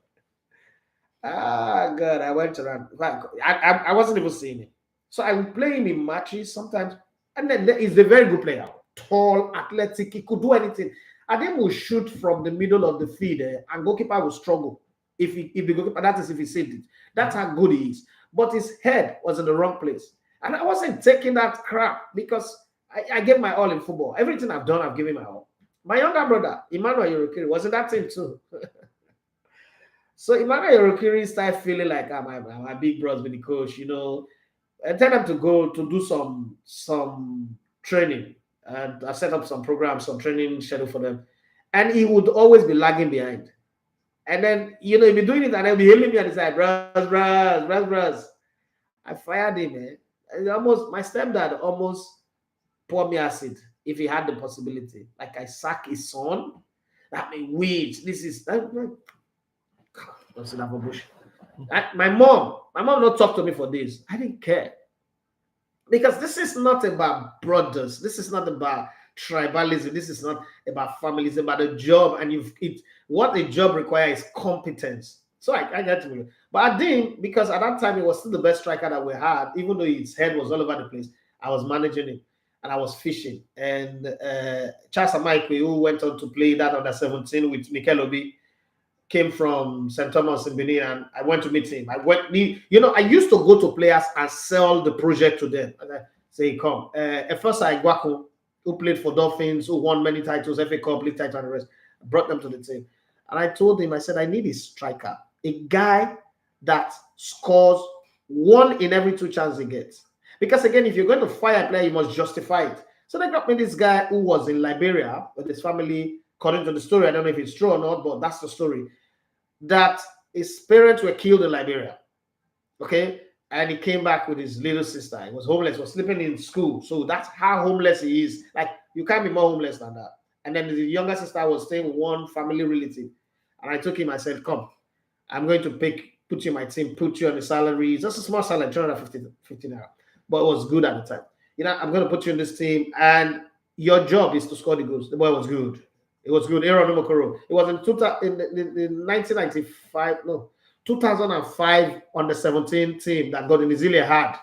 Ah, God, I went around. I wasn't even seeing him. So I would play him in matches sometimes. And then he's a very good player. Tall, athletic, he could do anything. Adim will shoot from the middle of the field and goalkeeper will struggle. If the goalkeeper, that is if he saved it. That's how good he is. But his head was in the wrong place. And I wasn't taking that crap because I gave my all in football. Everything I've done, I've given my all. My younger brother, Emmanuel Yorokiri, was in that team too. So Emmanuel Yorokiri started feeling like my big bros with the coach, and tell them to go to do some training. And I set up some programs, some training schedule for them. And he would always be lagging behind. And then, he'd be doing it and he'll be hailing me on the side, bros. I fired him, man. My stepdad almost poured me acid if he had the possibility. Like I sack his son. That means weeds. This is my mom not talk to me for days. I didn't care. Because this is not about brothers. This is not about tribalism. This is not about family. It's about a job. And what a job requires is competence. So I get to it. But Adim, because at that time he was still the best striker that we had, even though his head was all over the place, I was managing him and I was fishing. And Charles Amaikwe, who went on to play that under 17 with Mikel Obi, came from St. Thomas in Benin, and I went to meet him. I used to go to players and sell the project to them. And I say, come. At first, Guaku, who played for Dolphins, who won many titles, FA Cup, League title, and the rest, I brought them to the team. And I told him, I said, I need a striker, a guy that scores 1 in every 2 chances he gets. Because again, if you're going to fire a player, you must justify it. So they got me this guy who was in Liberia with his family. According to the story, I don't know if it's true or not, but that's the story, that his parents were killed in Liberia, okay? And he came back with his little sister. He was homeless, was sleeping in school. So that's how homeless he is. Like, you can't be more homeless than that. And then the younger sister was staying with one family relative. And I took him, I said, come, I'm going to put you in my team, put you on the salary. Just a small salary, 250 naira. But it was good at the time. I'm going to put you in this team, and your job is to score the goals. The boy was good. It was good. Aaron Numokoro. It was in 1995, no, 2005 on the 17 team that Gordon Ezelia had.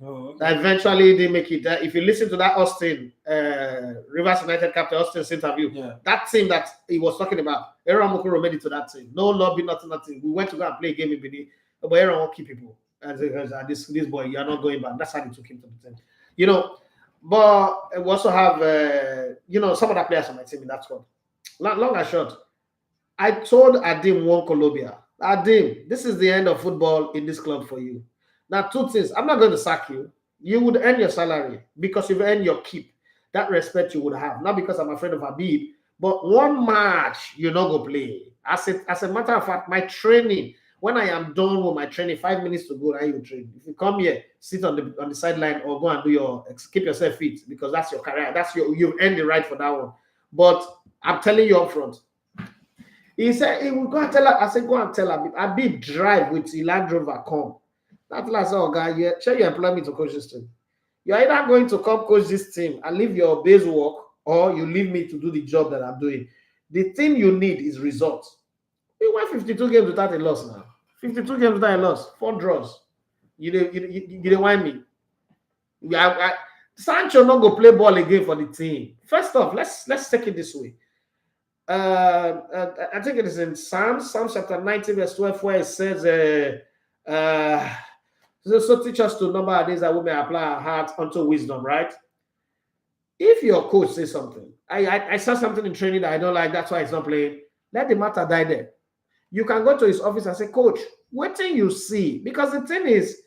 Oh, okay. That eventually they make it. If you listen to that Austin, Rivers United captain Austin's interview, that team that he was talking about, Aaron Numokoro made it to that team. No lobby, nothing. We went to go and play a game in Benin, but Aaron won't keep people. This boy, you are not going back. That's how they took him to the team. But we also have, some other players on my team in that squad. Long and short, I told Adim Nwankolobi, Adim, this is the end of football in this club for you. Now, 2 things. I'm not going to sack you. You would earn your salary because you've earned your keep. That respect you would have. Not because I'm afraid of Habib, but 1 match you're not going to play. As a matter of fact, my training, when I am done with my training, 5 minutes to go, now you train. If you come here, sit on the sideline or go and keep yourself fit because that's your career. You've earned the right for that one. But I'm telling you up front, He said he will go and tell her. I said, go and tell her. I be drive with Land Rover come. That last guy, you share your employment to coach this team. You're either going to come coach this team and leave your base work, or you leave me to do the job that I'm doing. The thing you need is results. We went 52 games without a loss now. 52 games without a loss, 4 draws. You didn't want me. Sancho not go play ball again for the team. First off, let's take it this way. I think it is in Psalms chapter 90, verse 12, where it says, so teach us to number our days that we may apply our hearts unto wisdom, right? If your coach says something, I saw something in training that I don't like, that's why it's not playing, let the matter die there. You can go to his office and say, coach, what thing you see? Because the thing is,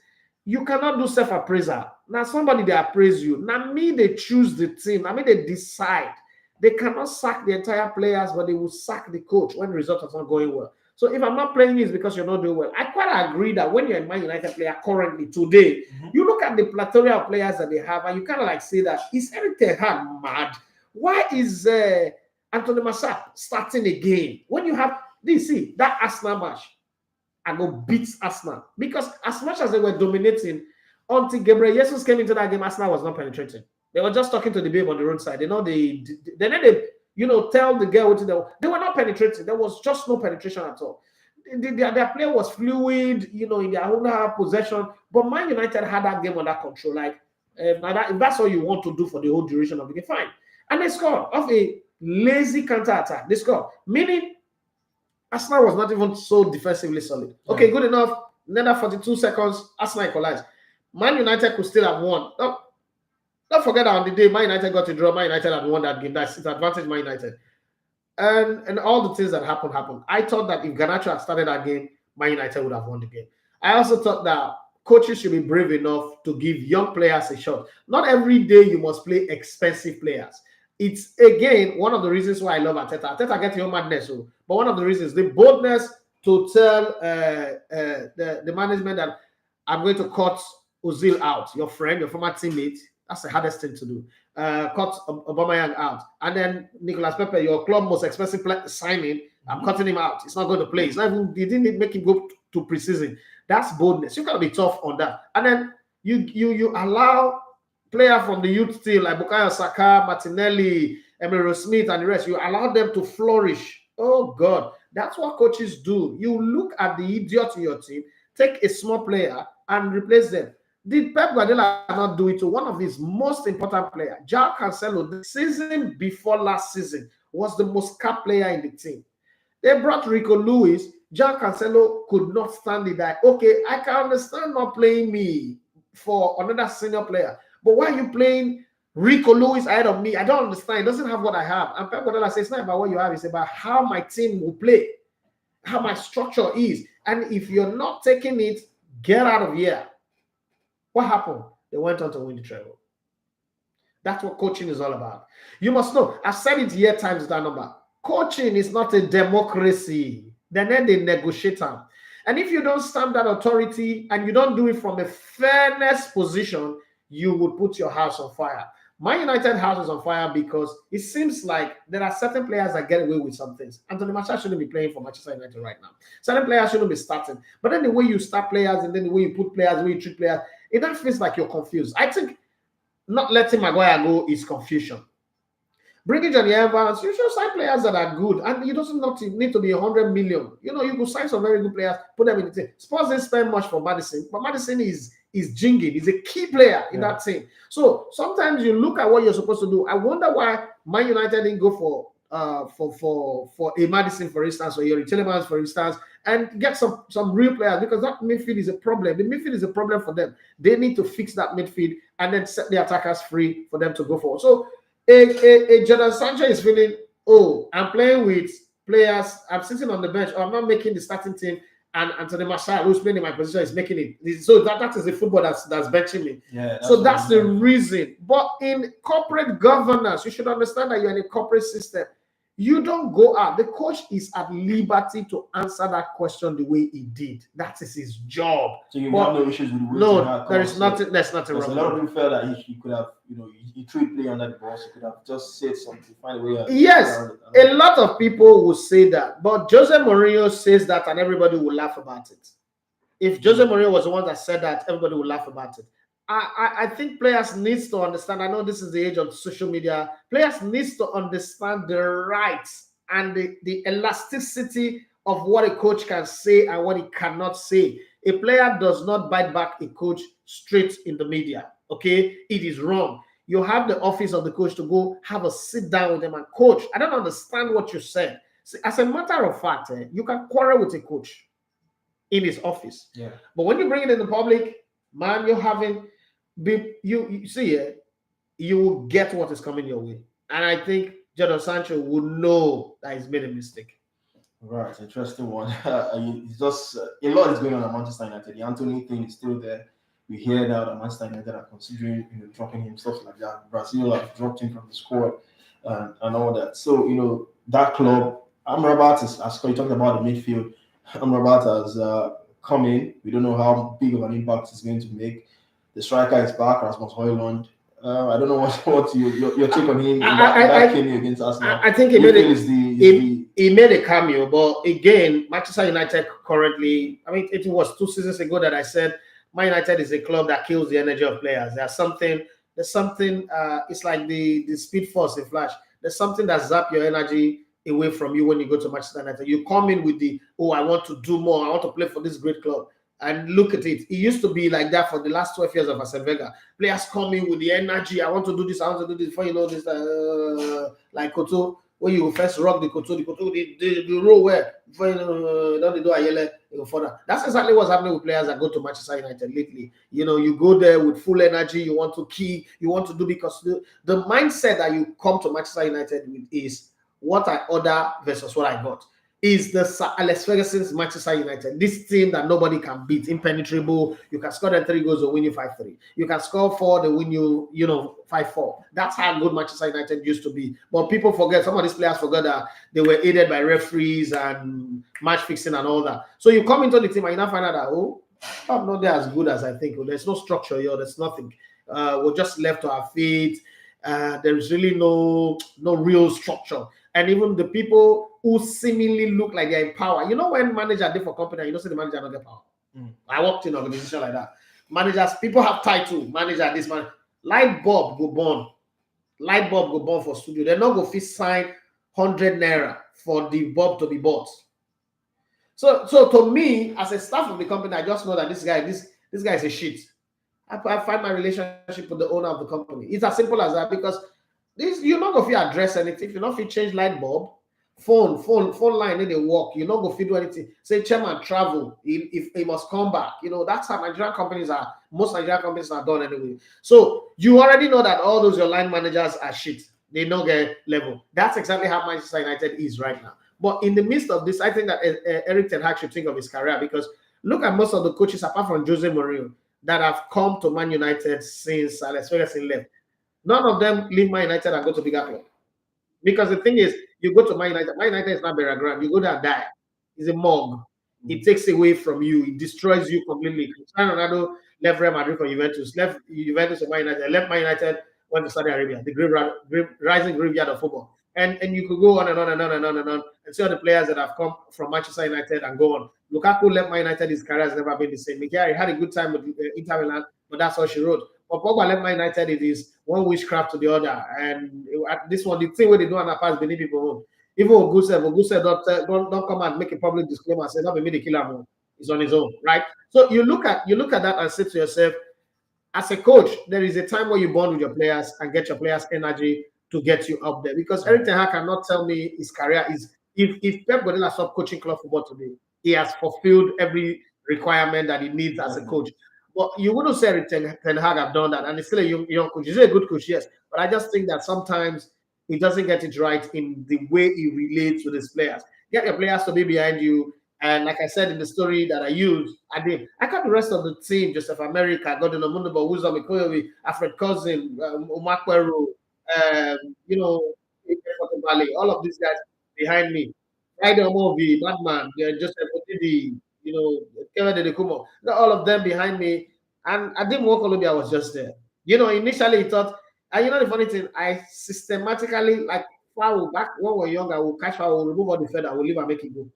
you cannot do self-appraisal. Now somebody they appraise you. Now me, they choose the team. I mean, they decide. They cannot sack the entire players, but they will sack the coach when the result is not going well. So if I'm not playing you, it's because you're not doing well. I quite agree that when you're a Man United player currently, today, you look at the plethora of players that they have, and you kind of like say that, is Eric Ten Hag mad? Why is Antony starting again? When you have, see, that Arsenal match, I go beat Arsenal. Because as much as they were dominating, until Gabriel Jesus came into that game, Arsenal was not penetrating. They were just talking to the babe on the roadside. They know they tell the girl what to do. They were not penetrating. There was just no penetration at all. Their play was fluid, in their own half possession. But Man United had that game under control. Like, if that's all you want to do for the whole duration of the game, fine. And they scored off a lazy counter-attack. They scored. Meaning, Arsenal was not even so defensively solid. Okay, good enough. Another 42 seconds, Arsenal equalized. Man United could still have won. Don't forget that on the day Man United got a draw, Man United had won that game. That's its advantage, Man United. And all the things that happened. I thought that if Garnacho had started that game, Man United would have won the game. I also thought that coaches should be brave enough to give young players a shot. Not every day you must play expensive players. It's, again, one of the reasons why I love Arteta. Arteta gets your madness, but one of the reasons, the boldness to tell the management that I'm going to cut Ozil out, your friend, your former teammate. That's the hardest thing to do. Cut Aubameyang out. And then Nicolas Pepe, your club most expensive signing, I'm cutting him out. It's not going to play. It's not even, they didn't make him go to preseason. That's boldness. You got to be tough on that. And then you allow players from the youth still, like Bukayo Saka, Martinelli, Emile Smith, and the rest, you allow them to flourish. Oh, God. That's what coaches do. You look at the idiot in your team, take a small player, and replace them. Did Pep Guardiola not do it to one of his most important players? João Cancelo, the season before last season, was the most capped player in the team. They brought Rico Lewis. João Cancelo could not stand it. That, okay, I can understand not playing me for another senior player, but why are you playing Rico Lewis ahead of me? I don't understand. He doesn't have what I have. And Pep Guardiola says, it's not about what you have. It's about how my team will play, how my structure is. And if you're not taking it, get out of here. What happened? They went on to win the treble. That's what coaching is all about. You must know, I've said it here times that number. Coaching is not a democracy. Then they negotiate them. And if you don't stamp that authority and you don't do it from a fairness position, you would put your house on fire. My United house is on fire because it seems like there are certain players that get away with some things. Antony Martial shouldn't be playing for Manchester United right now. Certain players shouldn't be starting. But then the way you start players and then the way you put players, the way you treat players, it then feels like you're confused. I think not letting Maguire go is confusion. Bringing Johnny Evans, you should sign players that are good. And you don't need to be 100 million. You could sign some very good players, put them in the team. Spurs didn't spend much for Maddison, but Maddison is jinging. He's a key player in that team. So sometimes you look at what you're supposed to do. I wonder why Man United didn't go for a Maddison, for instance, or Yuri Tillemans, for instance, and get some real players, because that midfield is a problem. The midfield is a problem for them. They need to fix that midfield and then set the attackers free for them to go forward. So a Jadon Sancho is feeling, I'm playing with players, I'm sitting on the bench, or I'm not making the starting team, and Antony Martial, who's playing in my position, is making it. So that is the football that's benching me. Yeah. That's the reason. But in corporate governance, you should understand that you're in a corporate system. You don't go out. The coach is at liberty to answer that question the way he did. That is his job. So you have no issues with the way no, there is nothing. There's nothing wrong. wrong. A lot of people felt that he could have, he threw play under the boss. He could have just said something, find a way. Yes, a lot of people will say that, but Jose Mourinho says that, and everybody will laugh about it. If Jose Mourinho was the one that said that, everybody will laugh about it. I think players needs to understand. I know this is the age of social media. Players needs to understand the rights and the elasticity of what a coach can say and what he cannot say. A player does not bite back a coach straight in the media. Okay, it is wrong. You have the office of the coach to go have a sit down with him and coach. I don't understand what you said. See, as a matter of fact, you can quarrel with a coach in his office. Yeah. But when you bring it in the public, man, you're having you see it, you will get what is coming your way. And I think Jadon Sancho will know that he's made a mistake. Right, interesting one. It's just a lot is going on at Manchester United. The Antony thing is still there. We hear now that Manchester United are considering dropping him, stuff like that. Brazil have dropped him from the squad and all that. So that club, Amrabat as you talked about the midfield, Amrabat has come in. We don't know how big of an impact it's going to make. The striker is back, Rasmus Højlund. I don't know what your take on him in that cameo against Arsenal. I think he made a cameo, but again, Manchester United currently, I mean, it was 2 seasons ago that I said Man United is a club that kills the energy of players. There's something, it's like the speed force in Flash. There's something that zaps your energy away from you when you go to Manchester United. You come in with I want to do more. I want to play for this great club. And look at it. It used to be like that for the last 12 years of Arsene Wenger. Players come in with the energy. I want to do this. I want to do this. Before you know this, like Koto, when you first rock the Koto, the row where before you know, they do a yellow, you go further. That's exactly what's happening with players that go to Manchester United lately. You go there with full energy. You want to key. You want to do because the mindset that you come to Manchester United with is what I order versus what I got. Is the Sir Alex Ferguson's Manchester United, this team that nobody can beat, impenetrable. You can score them 3 goals, they'll win you 5-3. You can score 4, they win you, 5-4. That's how good Manchester United used to be. But people forget, some of these players forgot that they were aided by referees and match fixing and all that. So you come into the team and you now find out that, I'm not there as good as I think. There's no structure here, there's nothing. We're just left to our feet. There's really no real structure. And even the people who seemingly look like they're in power. When manager did for company, say the manager not get power. I worked in an organization like that. Managers, people have title. Manager, this man. Light bulb go burn. Light bulb go burn for studio. They're not going to sign 100 naira for the bulb to be bought. So to me, as a staff of the company, I just know that this guy is a shit. I find my relationship with the owner of the company. It's as simple as that because you're not going to address anything. If you're not going to change light bulb, phone line, then they work. You're not going to do anything. Say, chairman, travel. If he must come back. That's how Nigerian companies are. Most Nigerian companies are done anyway. So you already know that all those your line managers are shit. They don't get level. That's exactly how Manchester United is right now. But in the midst of this, I think that Erik ten Hag should think of his career because look at most of the coaches, apart from Jose Mourinho, that have come to Man United since Alex Ferguson left. None of them leave Man United and go to bigger club. Because the thing is, you go to Man United. Man United is not burial ground. You go there and die. It's a morgue. It takes away from you. It destroys you completely. Cristiano Ronaldo left Real Madrid from Juventus. Left Juventus to Man United. Left Man United, went to Saudi Arabia. The rising graveyard of football. And you could go on and on and on and on and on and see all the players that have come from Manchester United and go on. Lukaku left Man United. His career has never been the same. Maguire had a good time with Inter Milan, but that's all she wrote. But Pogba left Man United, it is one witchcraft to the other. And this one, the thing where they do on the pass beneath people home. Even Ogusev don't come and make a public disclaimer and say, not be me the killer. He's on his own, right? So you look at that and say to yourself, as a coach, there is a time where you bond with your players and get your players' energy to get you up there. Because Erik ten Hag cannot tell me his career is if Pep Guardiola stopped coaching club football today, he has fulfilled every requirement that he needs as a coach. But you wouldn't say Erik ten Hag have done that, and he's still a young coach. He's a good coach, yes. But I just think that sometimes he doesn't get it right in the way he relates with his players. Get your players to be behind you. And like I said in the story that I used, I got the rest of the team, Joseph America, Gordon Omundobo, Uzom Ikoyowi, Alfred Cousin, Umakweru, all of these guys. behind me. Friday movie, Batman, Joseph Otidi, Kevin Dedekumo, all of them behind me. And I didn't walk Colombia, I was just there. Initially he thought, and the funny thing, I systematically, like, foul, back when we were young, I will catch foul, I will remove all the feather, I will leave and make it go.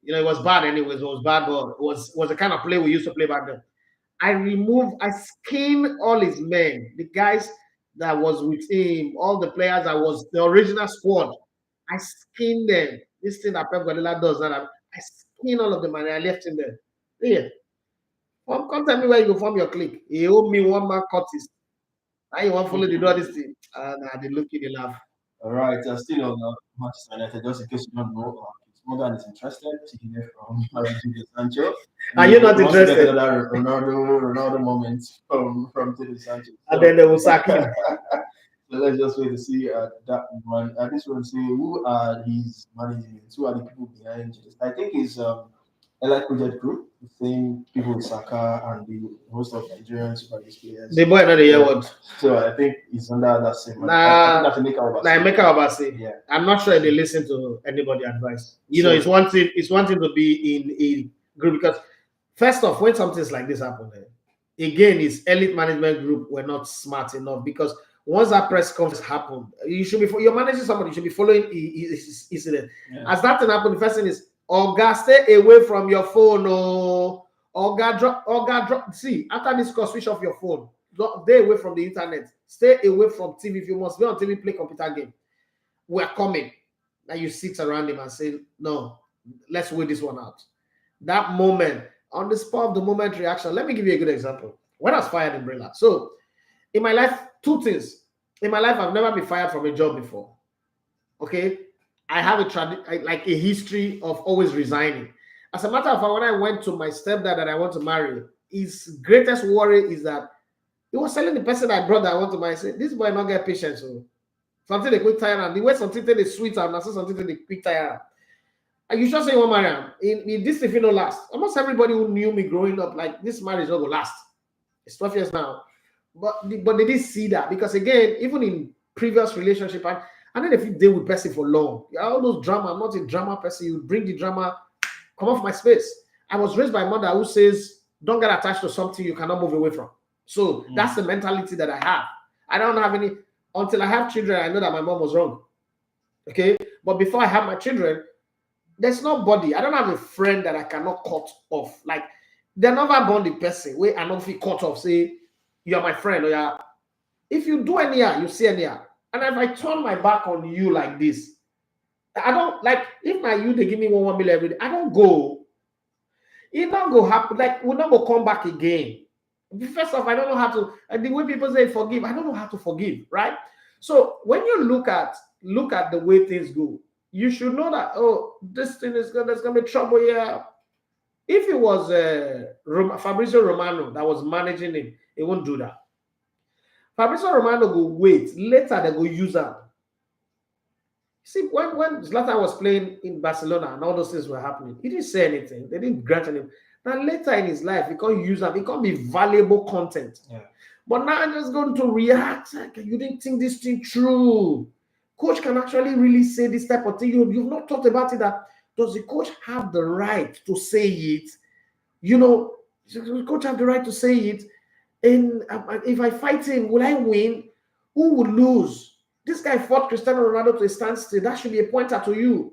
It was bad anyways, it was bad, but it was the kind of play we used to play back then. I skinned all his men, the guys that was with him, all the players that was the original squad. I skinned them. This thing that Pep Guardiola does, that I skinned all of them and I left him there. Yeah. Come tell me where you go form your clique. He owed me one man Curtis. Now you want to follow the do this thing. And they look at the laugh. All right, still on Manchester United, just in case you don't know, Morgan is interested to hear from Jadon Sancho. Are you not interested? Another Ronaldo moment from Jadon Sancho. And then they will sack him. So let's just wait to see that one. This one say who are his management? Who are the people behind this? I think it's Elite Project Group, the same people with Saka and the most of Nigerian Super League players. The boy not the year what? So I think it's under that same. I think that's Emeka Obasi. Yeah. I'm not sure they listen to anybody advice. It's one thing. It's one thing to be in a group because first off, when something like this happens, again, it's elite management group were not smart enough because once that press conference happened, you're managing somebody, you should be following incident. Yeah. As that thing happened, the first thing is Oga, stay away from your phone. Oh, Oga, drop. See, after this call, switch off your phone. Stay away from the internet. Stay away from TV. If you must be on TV, play computer game. We're coming. Now you sit around him and say, no, let's wait this one out. That moment, on the spot of the moment reaction. Let me give you a good example. When I was fired in Brilla. So, in my life, two things. In my life, I've never been fired from a job before. Okay? I have a history of always resigning. As a matter of fact, when I went to my stepdad that I want to marry, his greatest worry is that he was telling the person I brought that I want to marry, say, this boy not get patience. So something they quick tire and the way something they sweet and something they quick tire. And you just say you want to marry him. In this if it don't last. Almost everybody who knew me growing up, like this marriage not go last. It's 12 years now. But they didn't see that because again, even in previous relationship, and then if you deal with person for long, all those drama, I'm not a drama person, you bring the drama, come off my space. I was raised by a mother who says, don't get attached to something you cannot move away from. So that's the mentality that I have. I don't have any, until I have children, I know that my mom was wrong. Okay? But before I have my children, there's nobody, I don't have a friend that I cannot cut off. Like, they're never born the person where I don't feel cut off, say, you're my friend, or if you do anyhow, you see anyhow. And if I turn my back on you like this, I don't, like, if my you, they give me 1 million every day, I don't go. It not go happen, like, we're not going to come back again. First off, I don't know how to, and the way people say forgive, I don't know how to forgive, right? So when you look at the way things go, you should know that, oh, this thing there's going to be trouble here. If it was Fabrizio Romano that was managing him, he won't do that. Fabrizio Romano go wait. Later, they go use him. See, when Zlatan was playing in Barcelona and all those things were happening, he didn't say anything. They didn't grant him. Now, later in his life, he can't use him. It can't be valuable content. Yeah. But now I'm just going to react. Like, you didn't think this thing true. Coach can actually really say this type of thing. You've not thought about it. That does the coach have the right to say it? Does the coach have the right to say it? And if I fight him, will I win? Who would lose? This guy fought Cristiano Ronaldo to a standstill. That should be a pointer to you.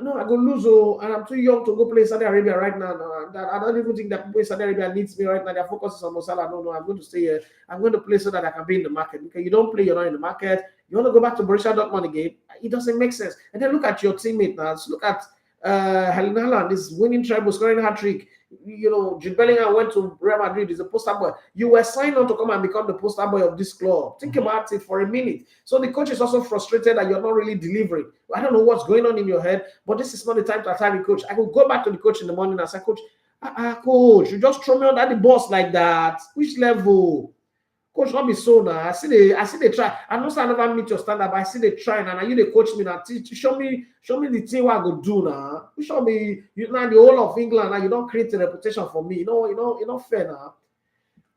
No, I'm going to lose, and I'm too young to go play Saudi Arabia right now. I don't even think that people in Saudi Arabia needs me right now. Their focus is on Mo Salah. No, I'm going to stay here. I'm going to play so that I can be in the market. Because you don't play, you're not in the market. You want to go back to Borussia Dortmund again? It doesn't make sense. And then look at your teammate now. Look at Erling Haaland, this winning treble, scoring a hat-trick. Jude Bellingham went to Real Madrid. He's a poster boy. You were signed on to come and become the poster boy of this club. Think about it for a minute. So the coach is also frustrated that you're not really delivering. I don't know what's going on in your head, but this is not the time to attack the coach. I could go back to the coach in the morning and say, Coach, you just throw me under the bus like that. Which level? Coach, not be so now. I see they try. I know I never meet your standard, but I see they try and you they coach me now. Show me the thing what I go do now. You show me now the whole of England now. You don't create a reputation for me. You're not fair now.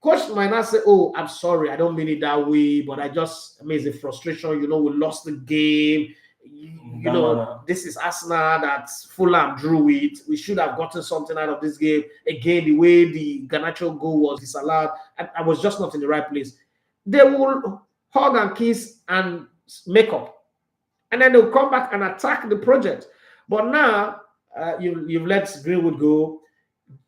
Coach might not say, "Oh, I'm sorry, I don't mean it that way," but it's a frustration. We lost the game. you know, this is Arsenal that Fulham drew with. We should have gotten something out of this game. Again, the way the Garnacho goal was disallowed, I was just not in the right place. They will hug and kiss and make up. And then they'll come back and attack the project. But now, you've let Greenwood go.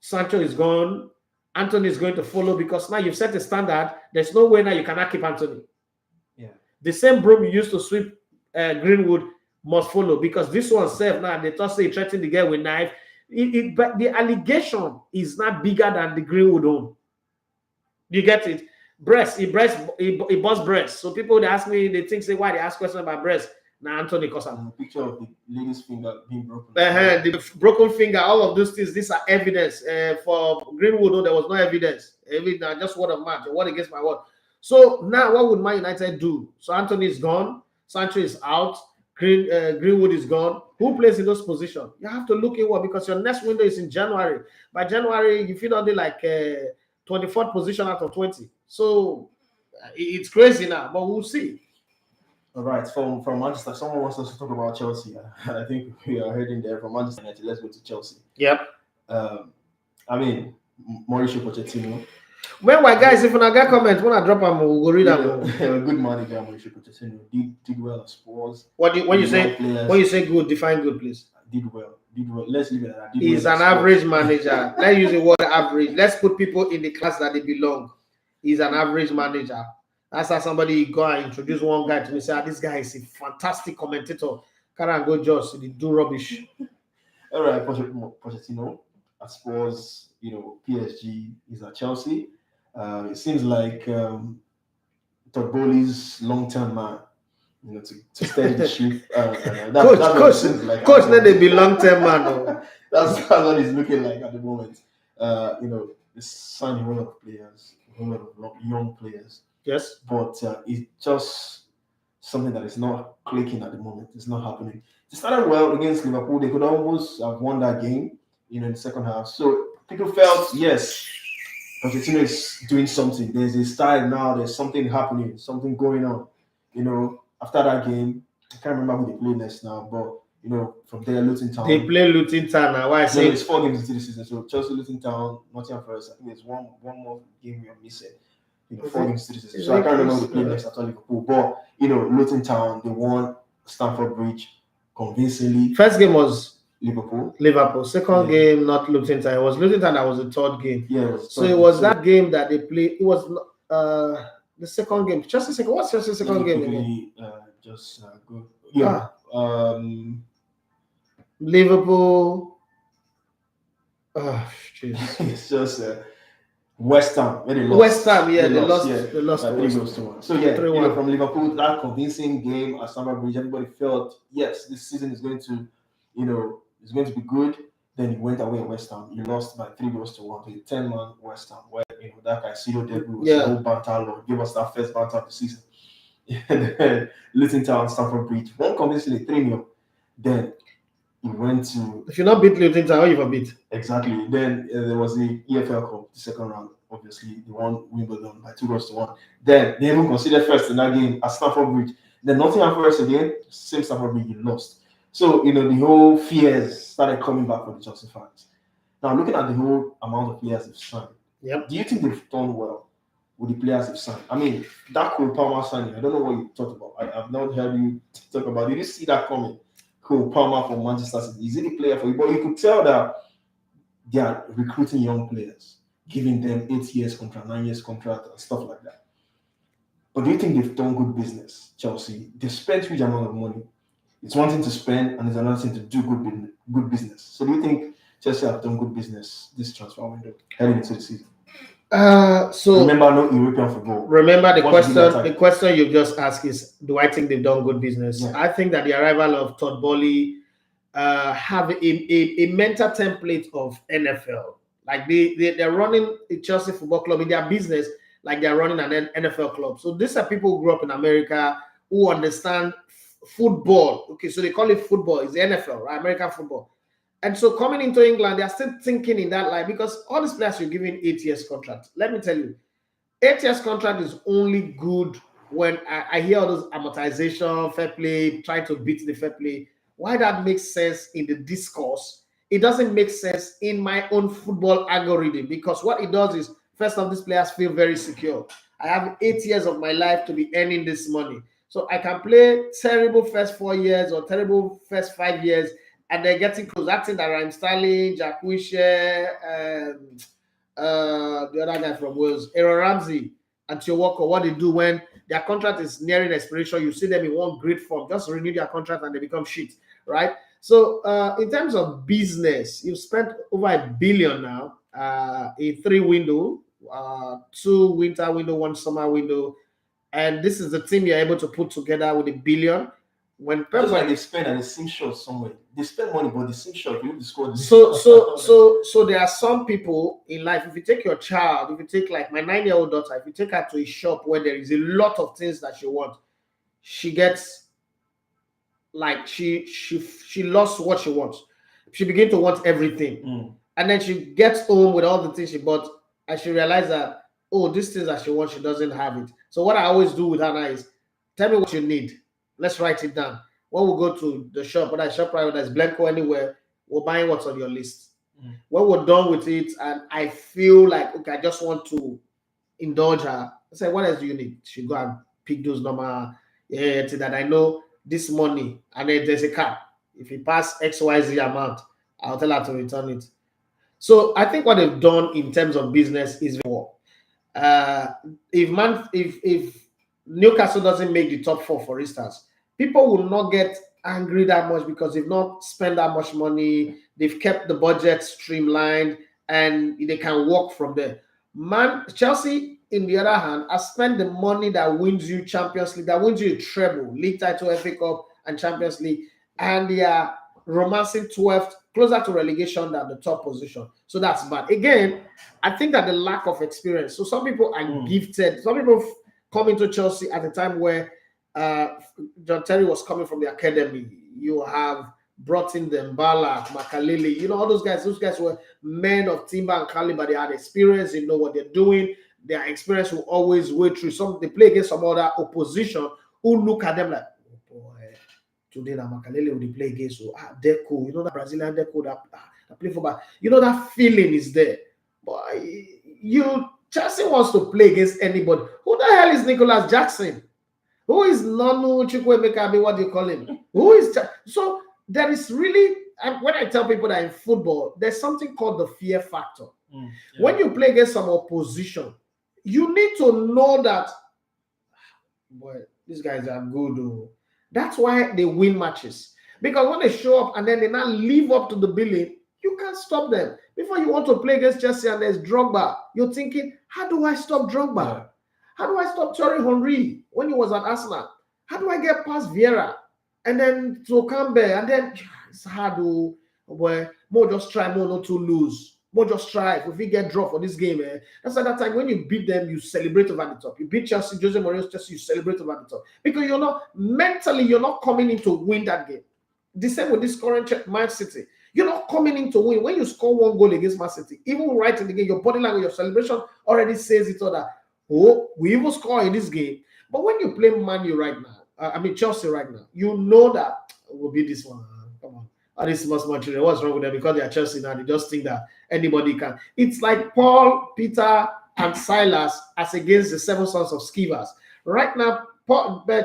Sancho is gone. Antony is going to follow because now you've set a standard. There's no way now you cannot keep Antony. Yeah. The same broom you used to sweep Greenwood must follow because this one safe now. They thought he threatened the guy with knife. But the allegation is not bigger than the Greenwood own. You get it? He bust breast. So people they ask me, they think say why they ask questions about breast. Now Antony Cosa. A picture of the lady's finger being broken. The broken finger, all of those things, these are evidence. For Greenwood, though, there was no evidence. Just word of mouth, word against my word. So now what would Man United do? So Antony is gone, Sancho is out, Greenwood is gone. Who plays in those positions? You have to look at what because your next window is in January. By January, you feel only like 24th position out of 20. So it's crazy now, but we'll see. All right, from Manchester, someone wants us to talk about Chelsea. I think we are heading there from Manchester United. Let's go to Chelsea. Yep. I mean, Mauricio Pochettino. Well, guys, if I get comment, when I drop them, we'll go read them. A good manager, Mauricio Pochettino did well at Spurs. When you say good, define good, please. Did well. Let's leave it at that. He's an average manager. Let's use the word average. Let's put people in the class that they belong. He's an average manager. That's how somebody go and introduce one guy to me. Say, this guy is a fantastic commentator. Can't go just do rubbish. All right, Pochettino at Spurs, PSG is at Chelsea. It seems like Todd Bowley's long-term man, to steady the ship. Coach, let it be long-term man. That's what he's looking like at the moment. He's signing a whole lot of players, a whole lot of young players. Yes, but it's just something that is not clicking at the moment. It's not happening. They started well against Liverpool. They could almost have won that game, in the second half. So people felt, yes, Pochettino is doing something. There's a style now. There's something happening, something going on. After that game, I can't remember who they play next now, but from there, Luton Town. They play Luton Town now. Why I say it's 4 games into the season. So Chelsea, Luton Town, Nottingham Forest. I think there's one more game we are missing. 4 games into the season. So I can't remember who they play next after Liverpool. But Luton Town, they won Stamford Bridge convincingly. First game was Liverpool. Second game, not Luton Town. It was Luton Town that was the third game. Yeah, it was that game that they played. It was the second game. Chelsea's second. What's Chelsea's second game again? Go. Yeah. Liverpool. Oh, jeez. It's just West Ham. They lost. West Ham, yeah, they lost. They lost. 3-1. So from Liverpool, that convincing game at Stamford Bridge, everybody felt yes, this season is going to, it's going to be good. Then he went away at West Ham. He lost by 3-1 to a 10-man West Ham, where that guy Ciro debut was the whole banter lord, gave us that first banter of the season. And then Luton Town, Stamford Bridge, won convincingly 3-0. Then he went to. If you not beat Luton Town, how you beat? Exactly. Then there was the EFL Cup, the second round. Obviously, they won Wimbledon by 2-1. Then they even considered first in that game at Stamford Bridge. Then Nottingham Forest again, same Stamford Bridge, he lost. So the whole fears started coming back for the Chelsea fans. Now looking at the whole amount of players they've signed, do you think they've done well with the players they've signed? I mean, that Cole Palmer signing, I don't know what you talked about. I've not heard you talk about. Did you see that coming? Cole Palmer from Manchester City. Is he the player for you? But you could tell that they are recruiting young players, giving them 8 years contract, 9 years contract, and stuff like that. But do you think they've done good business, Chelsea? They spent huge amount of money. It's one thing to spend, and it's another thing to do good business. So do you think Chelsea have done good business this transfer window heading into the season? So remember, no European football. Remember the question. The question you just asked is, do I think they've done good business? Yeah. I think that the arrival of Todd Bowley have a mental template of NFL. Like they're running a Chelsea Football Club in their business, like they're running an NFL club. So these are people who grew up in America who understand football. Okay, so they call it football. It's the NFL, right? American football. And so coming into England, they're still thinking in that light because all these players you're giving 8 years contract. Let me tell you, 8 years contract is only good when I hear all those amortization, fair play, trying to beat the fair play, why that makes sense in the discourse, it doesn't make sense in my own football algorithm, because what it does is, first of all, these players feel very secure. I have 8 years of my life to be earning this money. So I can play terrible first 4 years or terrible first 5 years, and then getting close. Acting that Raheem Sterling, Jack Wilshere, the other guy from Wales, Aaron Ramsey, and Theo Walker, what they do when their contract is nearing expiration, you see them in one great form, just renew their contract and they become shit, right? So in terms of business, you've spent over $1 billion now in 3 window, 2 winter window, 1 summer window, and this is the team you're able to put together with $1 billion. When just like they spend and they sing short somewhere, they spend money, but they sing short. You score. So there are some people in life. If you take your child, if you take like my 9-year-old daughter, if you take her to a shop where there is a lot of things that she wants, she gets like she lost what she wants. She begins to want everything, and then she gets home with all the things she bought, and she realizes that, oh, these things that she wants, she doesn't have it. So what I always do with her now is, tell me what you need. Let's write it down. When we go to the shop, whether it's ShopRite, whether it's Blanco, anywhere, we're buying what's on your list. When we're done with it, and I feel like, okay, I just want to indulge her, I say, what else do you need? She go and pick those normal that I know this money, and then there's a cap. If you pass XYZ amount, I'll tell her to return it. So I think what they've done in terms of business is more. If Newcastle doesn't make the top 4, for instance, people will not get angry that much because they've not spent that much money. They've kept the budget streamlined and they can walk from there. Chelsea, in the other hand, has spent the money that wins you Champions League, that wins you a treble, league title, FA Cup, and Champions League, and they are romancing 12th, closer to relegation than the top position. So that's bad. Again, I think that the lack of experience. So some people are gifted. Some people come into Chelsea at a time where John Terry was coming from the academy. You have brought in the Mbala, Makaleli, all those guys. Those guys were men of timber and caliber. They had experience. They know what they're doing. Their experience will always wait through. They play against some other opposition who look at them like, oh boy, today that Makaleli will play against Deco. That Brazilian Deco that play for back. That feeling is there. But Chelsea wants to play against anybody. Who the hell is Nicholas Jackson? Who is Nonu Chukwuemeka? What do you call him? Who is so? There is really, when I tell people that in football, there's something called the fear factor. When you play against some opposition, you need to know that, boy, these guys are good. That's why they win matches. Because when they show up and then they now live up to the billing, you can't stop them. Before you want to play against Chelsea and there's Drogba, you're thinking, how do I stop Drogba? Yeah. How do I stop Thierry Henry when he was at Arsenal? How do I get past Vieira? And then to Campbell, and then it's hard to, well, more just try, more not to lose. More just try. If we get draw for this game, that's at that time when you beat them, you celebrate over the top. You beat Chelsea, Jose Mourinho's Chelsea, you celebrate over the top. Because mentally, you're not coming in to win that game. The same with this current Man City. You're not coming in to win. When you score 1 goal against Man City, even right in the game, your body language, your celebration already says it all that, oh, we even score in this game. But when you play Man U right now, Chelsea right now, you know that we'll beat this one. Come on. This must Montreal. What's wrong with them? Because they are Chelsea now, they just think that anybody can. It's like Paul, Peter, and Silas as against the 7 sons of Scevas. Right now,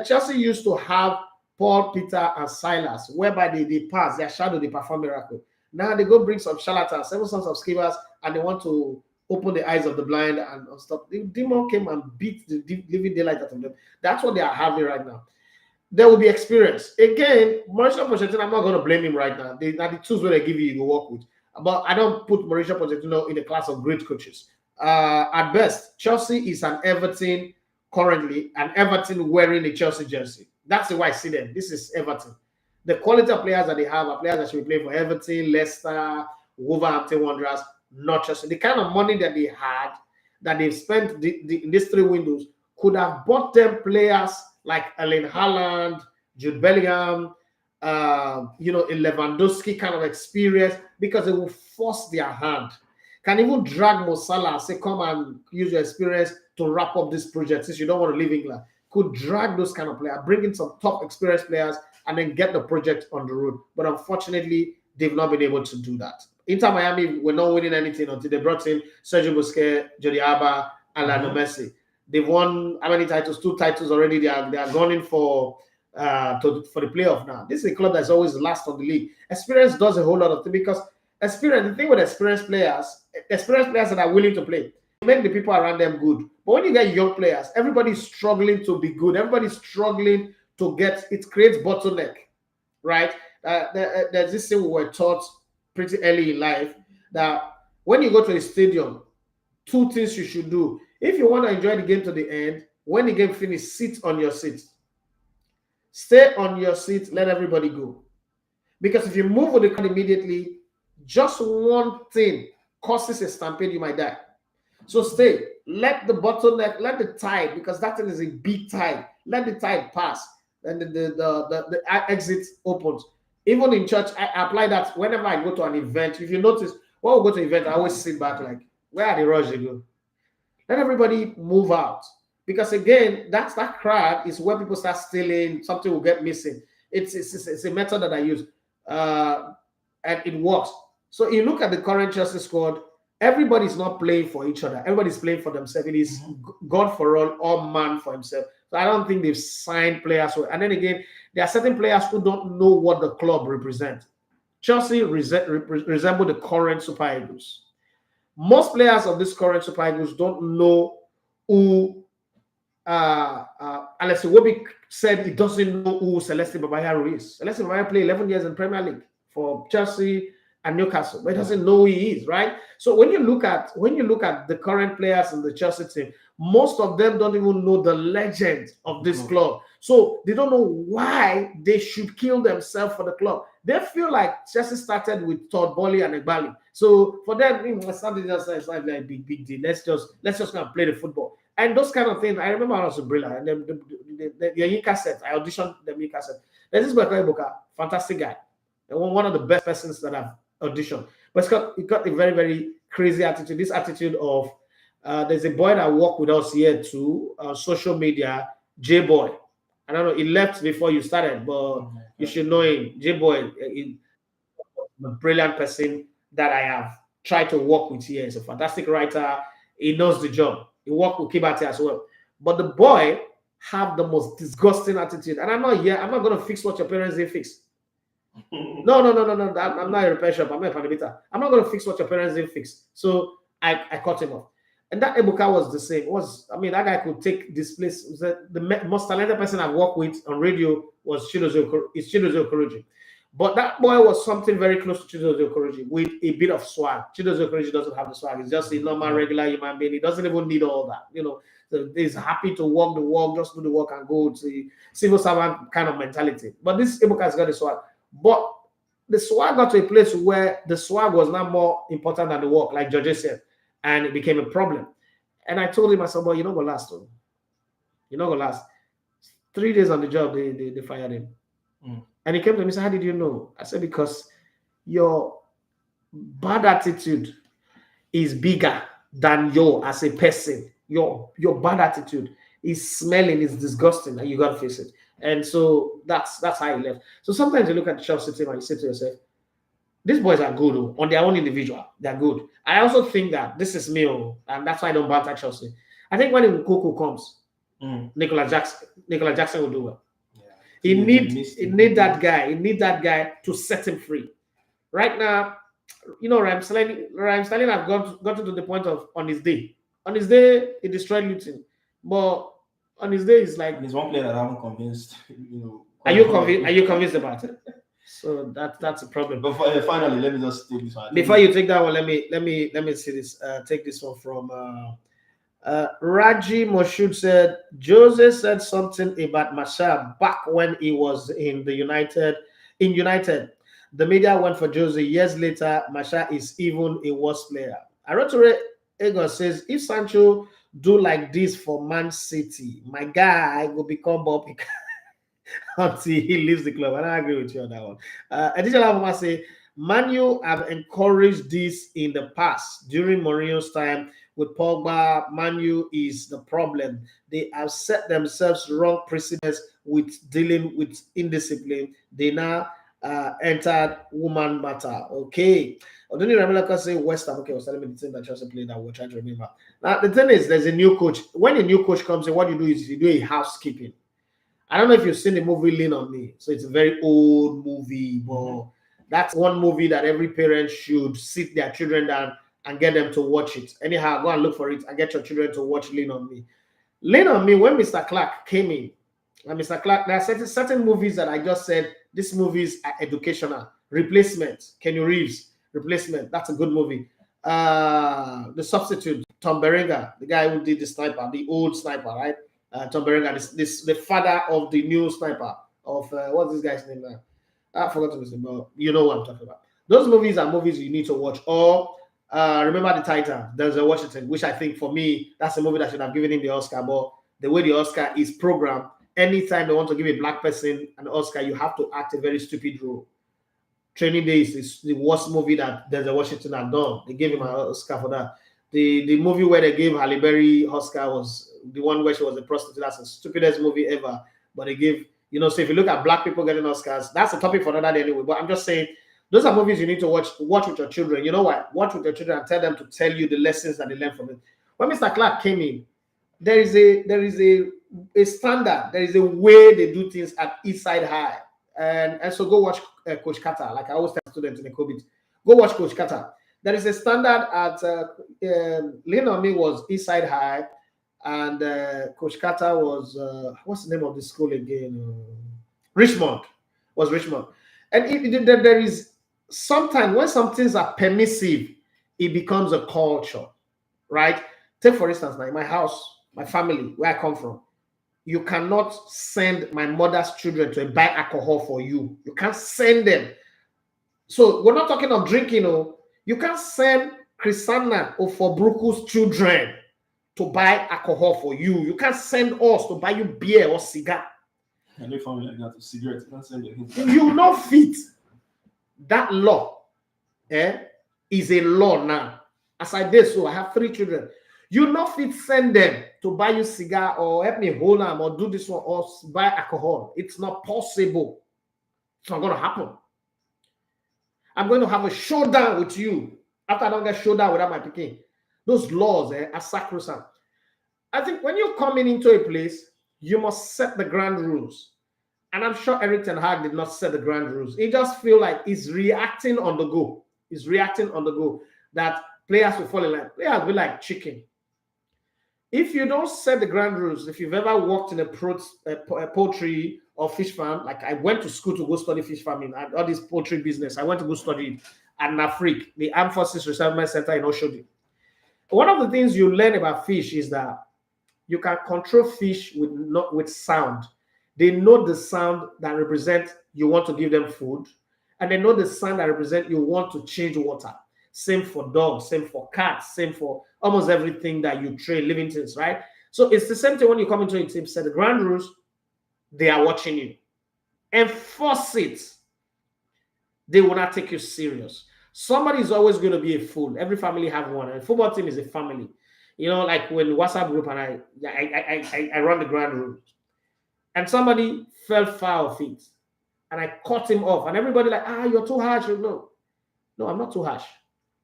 Chelsea used to have Paul, Peter, and Silas, whereby they pass, their shadow, they perform miracle. Now they go bring some charlatans, 7 sons of Scevas, and they want to open the eyes of the blind and stop. The demon came and beat the living daylight out of them. That's what they are having right now. There will be experience. Again, Mauricio Pochettino, I'm not going to blame him right now. The tools where they give you work with. But I don't put Mauricio Pochettino in the class of great coaches. At best, Chelsea is an Everton currently, an Everton wearing a Chelsea jersey. That's the way I see them. This is Everton. The quality of players that they have are players that should be playing for Everton, Leicester, Wolverhampton Wanderers, not Chelsea. The kind of money that they had, that they've spent in these 3 windows, could have bought them players like Erling Haaland, Jude Bellingham, a Lewandowski kind of experience, because it will force their hand. Can even drag Mo Salah, say, come and use your experience to wrap up this project since you don't want to leave England. could drag those kind of players, bring in some top experienced players, and then get the project on the road. But unfortunately, they've not been able to do that. Inter Miami were not winning anything until they brought in Sergio Busquets, Jordi Alba, and Lionel Messi. They've won how many titles? 2 titles already. They are going in for the playoff now. This is a club that's always last on the league. Experience does a whole lot of things because experience. The thing with experienced players that are willing to play, make the people around them good. But when you get young players, everybody's struggling to be good. Everybody's struggling to get. It creates bottleneck, right? There's this thing we were taught pretty early in life that when you go to a stadium, 2 things you should do. If you want to enjoy the game to the end, when the game finishes, sit on your seat. Stay on your seat, let everybody go. Because if you move with the crowd immediately, just one thing causes a stampede, you might die. So stay. Let the bottleneck, let the tide, because that thing is a big tide. Let the tide pass. And the exit opens. Even in church, I apply that whenever I go to an event. If you notice, when we go to an event, I always sit back like, where are the rush they go? Let everybody move out. Because again, that crowd is where people start stealing, something will get missing. It's a method that I use. And it works. So you look at the current Chelsea squad, everybody's not playing for each other. Everybody's playing for themselves. It is God for all man for himself. So I don't think they've signed players. And then again, there are certain players who don't know what the club represents. Chelsea resemble the current Super Eagles. Most players of this current Super Eagles don't know who Alex Iwobi said he doesn't know who Celeste Babayaro is. Celeste Babayaro played 11 years in Premier League for Chelsea and Newcastle, but he doesn't know who he is, right? So when you look at the current players in the Chelsea team, most of them don't even know the legend of this club. So they don't know why they should kill themselves for the club. They feel like Chelsea started with Todd Boehly and Egbali. So for them, it's not like a big deal. Let's just kind of play the football. And those kind of things. I remember I was in Brilla, and the Yinka set. I auditioned the Yinka set. There's this Boka, fantastic guy, and one of the best persons that I've auditioned. But he got a very, very crazy attitude. This attitude of there's a boy that worked with us here too, social media, J-Boy. I don't know, he left before you started, but you should know him. J-Boy, a brilliant person that I have tried to work with here. He's a fantastic writer. He knows the job. He worked with Kibati as well. But the boy have the most disgusting attitude. And I'm not going to fix what your parents didn't fix. No. I'm not a repair shop. I'm not a panibita. I'm not going to fix what your parents didn't fix. So I cut him off. And that Ebuka was the same. That guy could take this place. The most talented person I've worked with on radio was Chidozie Okoroji. But that boy was something very close to Chidozie Okoroji with a bit of swag. Chidozie Okoroji doesn't have the swag. He's just a normal, regular human being. He doesn't even need all that. So he's happy to walk the walk, just do the work and go to civil servant kind of mentality. But this Ebuka's got the swag. But the swag got to a place where the swag was not more important than the work, like George said. And it became a problem. And I told him, I said, well, you're not going to last. You're not going to last. 3 days on the job, they fired him. And he came to me and said, how did you know? I said, because your bad attitude is bigger than you as a person. Your bad attitude is smelling, is disgusting, and you got to face it. And so that's how he left. So sometimes you look at the Chelsea team and you say to yourself, these boys are good on their own individual. They're good. I also think that this is me, and that's why I don't banter Chelsea. I think when Lukaku comes, Nicola Jackson will do well. Yeah. He need that guy. He need that guy to set him free. Right now, Raheem Sterling have gotten to the point of on his day. On his day, he destroyed Luton, but on his day, it's like. And there's one player that I haven't convinced. Are you convinced about it? So that's a problem. But finally, let me just take this one. Before you take that one, let me see this. Take this one from Raji Moshud said Jose said something about Masha back when he was in the United. In United, the media went for Jose. Years later, Masha is even a worse player. Arotore Egon says if Sancho do like this for Man City, my guy will become Bob until he leaves the club. And I agree with you on that one. Additional Mama say Man U have encouraged this in the past. During Mourinho's time with Pogba, Man U is the problem. They have set themselves wrong precedents with dealing with indiscipline. They now entered woman matter. Okay. I don't remember like I say West Ham. Okay, I was telling me the team that Chelsea played that we're trying to remember. Now the thing is, there's a new coach. When a new coach comes in, what you do is you do a housekeeping. I don't know if you've seen the movie Lean on Me. So it's a very old movie, but that's one movie that every parent should sit their children down and get them to watch it. Anyhow, go and look for it and get your children to watch Lean on Me. Lean on Me, when Mr. Clark came in, and Mr. Clark, there are certain movies that I just said, these movies are educational. Replacement, Kenny Reeves, Replacement, that's a good movie. The Substitute, Tom Berenger, the guy who did the sniper, the old sniper, right? Tom Berenger, the father of the new sniper of what's this guy's name now? I forgot his name, but you know what I'm talking about. Those movies are movies you need to watch. Or remember the Titan, Denzel Washington, which I think for me that's a movie that should have given him the Oscar. But the way the Oscar is programmed, anytime they want to give a black person an Oscar, you have to act a very stupid role. Training Day is the worst movie that Denzel Washington had done. They gave him an Oscar for that. The movie where they gave Halle Berry Oscar was the one where she was a prostitute. That's the stupidest movie ever. But they gave, so if you look at black people getting Oscars, that's a topic for another day anyway. But I'm just saying, those are movies you need to watch with your children. You know what? Watch with your children and tell them to tell you the lessons that they learned from it. When Mr. Clark came in, there is a standard. There is a way they do things at Eastside High. And so go watch Coach Carter. Like I always tell students in the COVID, go watch Coach Carter. There is a standard at Lean on Me was Eastside High, and Coach Carter was what's the name of the school again? Richmond was Richmond. And there is sometimes when some things are permissive, it becomes a culture, right? Take for instance, now in my house, my family, where I come from, you cannot send my mother's children to buy alcohol for you. You can't send them. So we're not talking of drinking, you can't send Chrisana or for Bruku's children to buy alcohol for you. You can't send us to buy you beer or cigar. And if family like that, cigarettes, you can't send them. You not fit. That law is a law now. As I did so, I have 3 children. You not fit send them to buy you cigar or help me hold them or do this one or buy alcohol. It's not possible. It's not going to happen. I'm going to have a showdown with you after I don't get showdown without my picking. Those laws are sacrosanct. I think when you're coming into a place, you must set the ground rules. And I'm sure Eric Ten Hag did not set the ground rules. He just feel like he's reacting on the go. He's reacting on the go. That players will fall in line. Players will be like chicken. If you don't set the ground rules, if you've ever worked in a poultry or fish farm, like I went to school to go study fish farming and all this poultry business, I went to go study at NAFRIC, the Armed Forces Resettlement Center in Oshodi. One of the things you learn about fish is that you can control fish with sound. They know the sound that represents you want to give them food, and they know the sound that represents you want to change water. Same for dogs, same for cats, same for almost everything that you train, living things, right? So it's the same thing when you come into a team, set the ground rules, they are watching you. Enforce it. They will not take you serious. Somebody is always going to be a fool. Every family have one. And football team is a family. Like when WhatsApp group and I run the ground rules. And somebody fell foul of it. And I cut him off. And everybody like, you're too harsh. No, I'm not too harsh.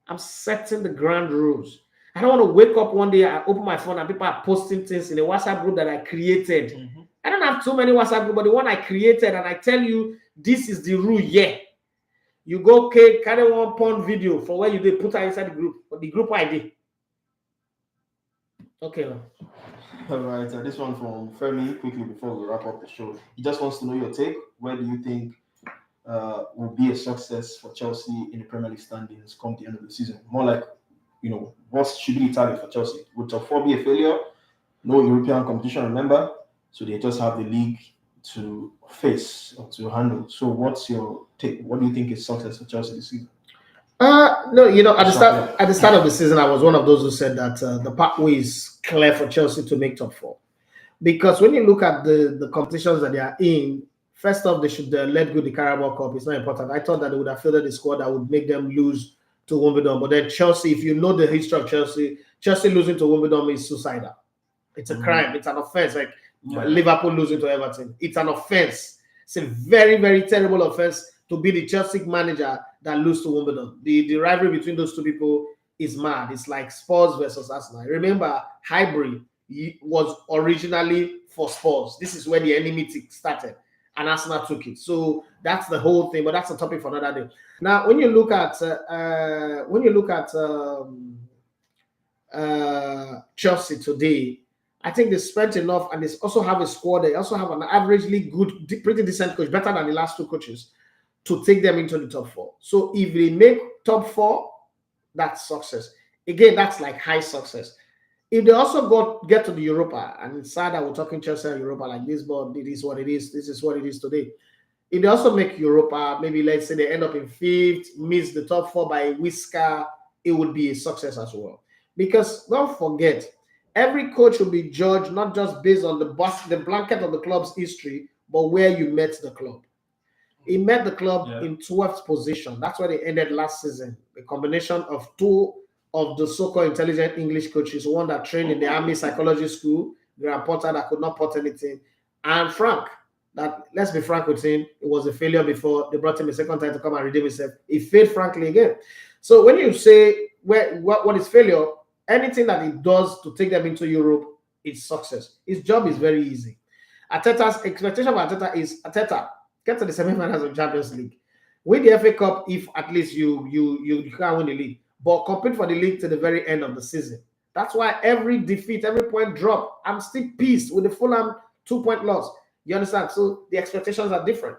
I'm setting the ground rules. I don't want to wake up one day, I open my phone and people are posting things in a WhatsApp group that I created. Mm-hmm. I don't have too many WhatsApp groups, but the one I created and I tell you, this is the rule, You go, carry one porn video for where you did, put her inside the group, but the group ID. Okay. All right, this one from Femi, quickly before we wrap up the show. He just wants to know your take. Where do you think will be a success for Chelsea in the Premier League standings come the end of the season? More like, what should be the target for Chelsea? Would top 4 be a failure? No European competition, remember? So they just have the league to face or to handle. So what's your take? What do you think is success for Chelsea this season? No, at the start of the season, I was one of those who said that the pathway is clear for Chelsea to make top 4. Because when you look at the competitions that they are in, First off, they should let go the Carabao Cup. It's not important. I thought that they would have fielded the squad that would make them lose to Wimbledon. But then Chelsea, if you know the history of Chelsea losing to Wimbledon is suicidal. It's a crime. It's an offense. Like Liverpool losing to Everton. It's an offense. It's a very, very terrible offense to be the Chelsea manager that lose to Wimbledon. The rivalry between those two people is mad. It's like Spurs versus Arsenal. Remember, Highbury was originally for Spurs. This is where the enmity started, and Arsenal took it. So that's the whole thing. But that's a topic for another day. Now, when you look at Chelsea today, I think they spent enough, and they also have a squad. They also have an averagely good, pretty decent coach, better than the last two coaches, to take them into the top four. So if they make top four, that's success. Again, that's like high success. If they also get to the Europa, and it's sad that we're talking Chelsea and Europa like this, but it is what it is. This is what it is today. If they also make Europa, maybe let's say they end up in fifth, miss the top four by a whisker, it would be a success as well. Because don't forget, every coach will be judged not just based on the blanket of the club's history, but where you met the club. He met the club in 12th position. That's where they ended last season. A combination of two of the so-called intelligent English coaches, one that trained in the Army Psychology School, Graham Potter that could not pot anything, and Frank, that, let's be frank with him, it was a failure before they brought him a second time to come and redeem himself. He failed frankly again. So when you say what is failure, anything that he does to take them into Europe is success. His job is very easy. Arteta's expectation for Arteta is get to the semi-finals of Champions League, win the FA Cup if at least you can't win the league, but compete for the league to the very end of the season. That's why every defeat, every point drop, I'm still pissed with the Fulham 2-point loss. You understand? So the expectations are different.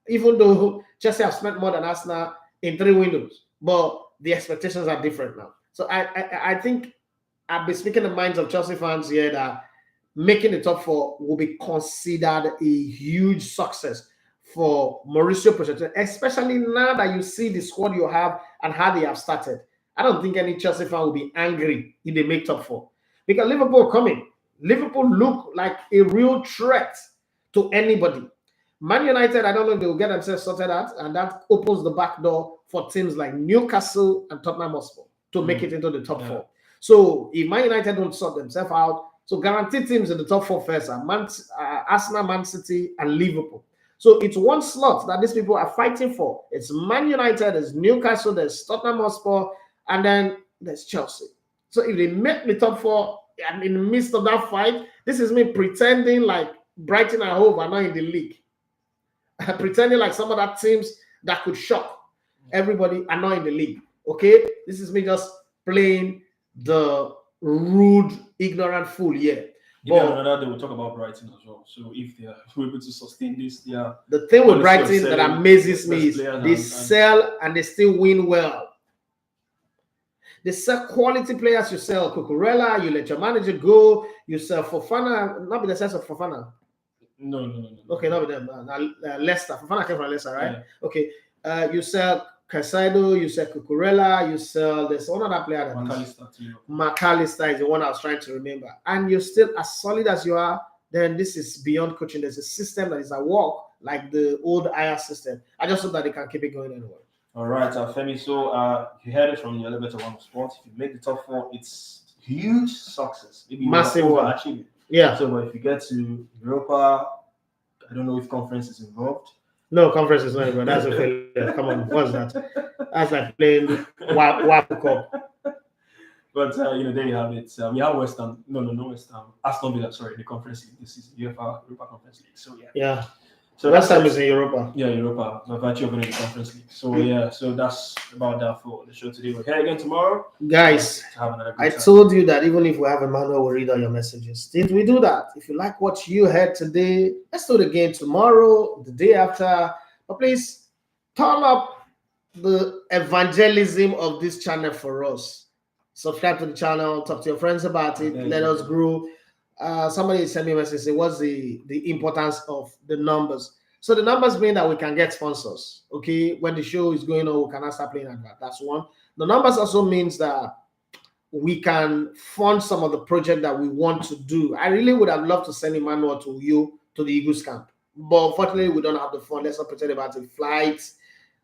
Even though Chelsea have spent more than Arsenal in 3 windows, but the expectations are different now. So I think I've been speaking the minds of Chelsea fans here that making the top 4 will be considered a huge success for Mauricio Pochettino, especially now that you see the squad you have and how they have started. I don't think any Chelsea fan will be angry if they make top 4. Because Liverpool coming. Liverpool look like a real threat to anybody. Man United, I don't know if they will get themselves sorted out, and that opens the back door for teams like Newcastle and Tottenham Hotspur to make it into the top 4. So if Man United don't sort themselves out, so guaranteed teams in the top 4 first are Arsenal, Man City, and Liverpool. So it's one slot that these people are fighting for. It's Man United, there's Newcastle, there's Tottenham Hotspur, and then there's Chelsea. So if they make the top 4, and in the midst of that fight, this is me pretending like Brighton and Hove are not in the league. Pretending like some of that teams that could shock everybody are not in the league. Okay? This is me just playing the rude, ignorant fool here. But another day we'll talk about Brighton as well. So if they are able to sustain this, the thing with Brighton that amazes me is they sell and they still win well. They sell quality players. You sell Cucurella, you let your manager go, you sell Fofana, not in the sense of Fofana. No. Okay, not with them. Leicester. Fofana came from Leicester, right? Yeah. Okay. You sell Casado, you sell Cucurella, you sell there's one other player that McAllister is the one I was trying to remember. And you're still as solid as you are, then this is beyond coaching. There's a system that is at work, like the old Ajax system. I just hope that they can keep it going anyway. All right, Femi. So you heard it from the Elevator One Sports. If you make the top 4, it's huge success. Maybe massive overachievement. Yeah. So but if you get to Europa, I don't know if conference is involved. No, conference is not involved. That's a failure. Come on, what's that? That's like playing WAP Cup. But there you have it. We have West Ham. No West Ham. Aston Villa. Sorry, the conference league. This is UEFA Europa Conference League. So yeah. So West Ham is in Europa. Yeah, Europa. By virtue of winning the Conference League. So yeah, so that's about that for the show today. We're here again tomorrow. Guys, I told you that even if we have Emmanuel, we'll read all your messages. Did we do that? If you like what you heard today, let's do it again tomorrow, the day after. But please turn up the evangelism of this channel for us. Subscribe to the channel, talk to your friends about it, let us grow. Somebody sent me a message, say, what's the importance of the numbers? So the numbers mean that we can get sponsors. Okay, when the show is going on, we cannot start playing advert. That's one. The numbers also means that we can fund some of the project that we want to do. I really would have loved to send Emmanuel to the Eagles camp. But unfortunately, we don't have the fund. Let's not pretend about it. Flights,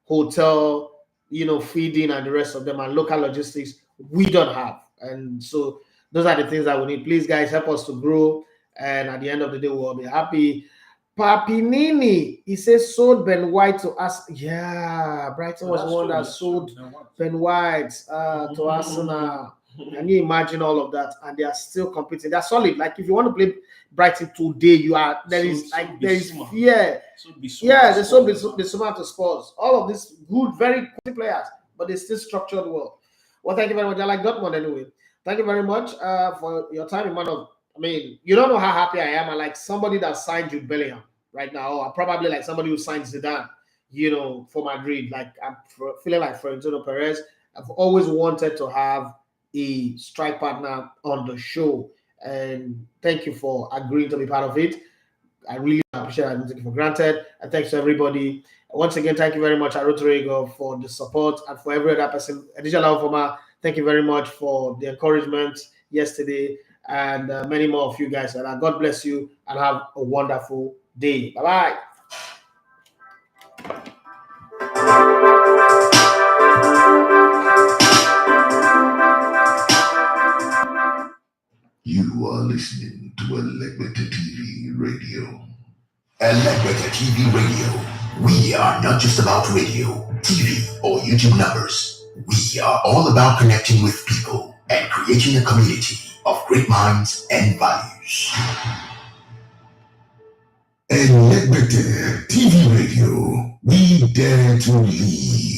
hotel, feeding and the rest of them, and local logistics, we don't have. And so those are the things that we need. Please, guys, help us to grow. And at the end of the day, we'll be happy. Papinini, he says sold Ben White to us. Yeah, Brighton was the one that sold Ben White to Arsenal. Can you imagine all of that? And they are still competing. They're solid. Like if you want to play Brighton today, there is fear. Yeah, they sold Bissouma to Spurs. All of these good, very quality players, but they still structured well. Well, thank you very much. I like Dortmund anyway. Thank you very much for your time, man. You don't know how happy I am. I like somebody that signed Jude Bellingham right now. Or probably like somebody who signed Zidane, for Madrid. Like I'm feeling like Florentino Perez. I've always wanted to have a strike partner on the show, and thank you for agreeing to be part of it. I really appreciate it. I don't take it for granted. And thanks to everybody. Once again, thank you very much, Arotorego, for the support, and for every other person. Additional Alfama, thank you very much for the encouragement yesterday, and many more of you guys. And God bless you, and have a wonderful day. Bye-bye. You are listening to Elegbeta TV Radio. Elegbeta TV Radio. We are not just about radio, TV, or YouTube numbers. We are all about connecting with people and creating a community of great minds and values. Elegbeta TV Radio. We dare to lead.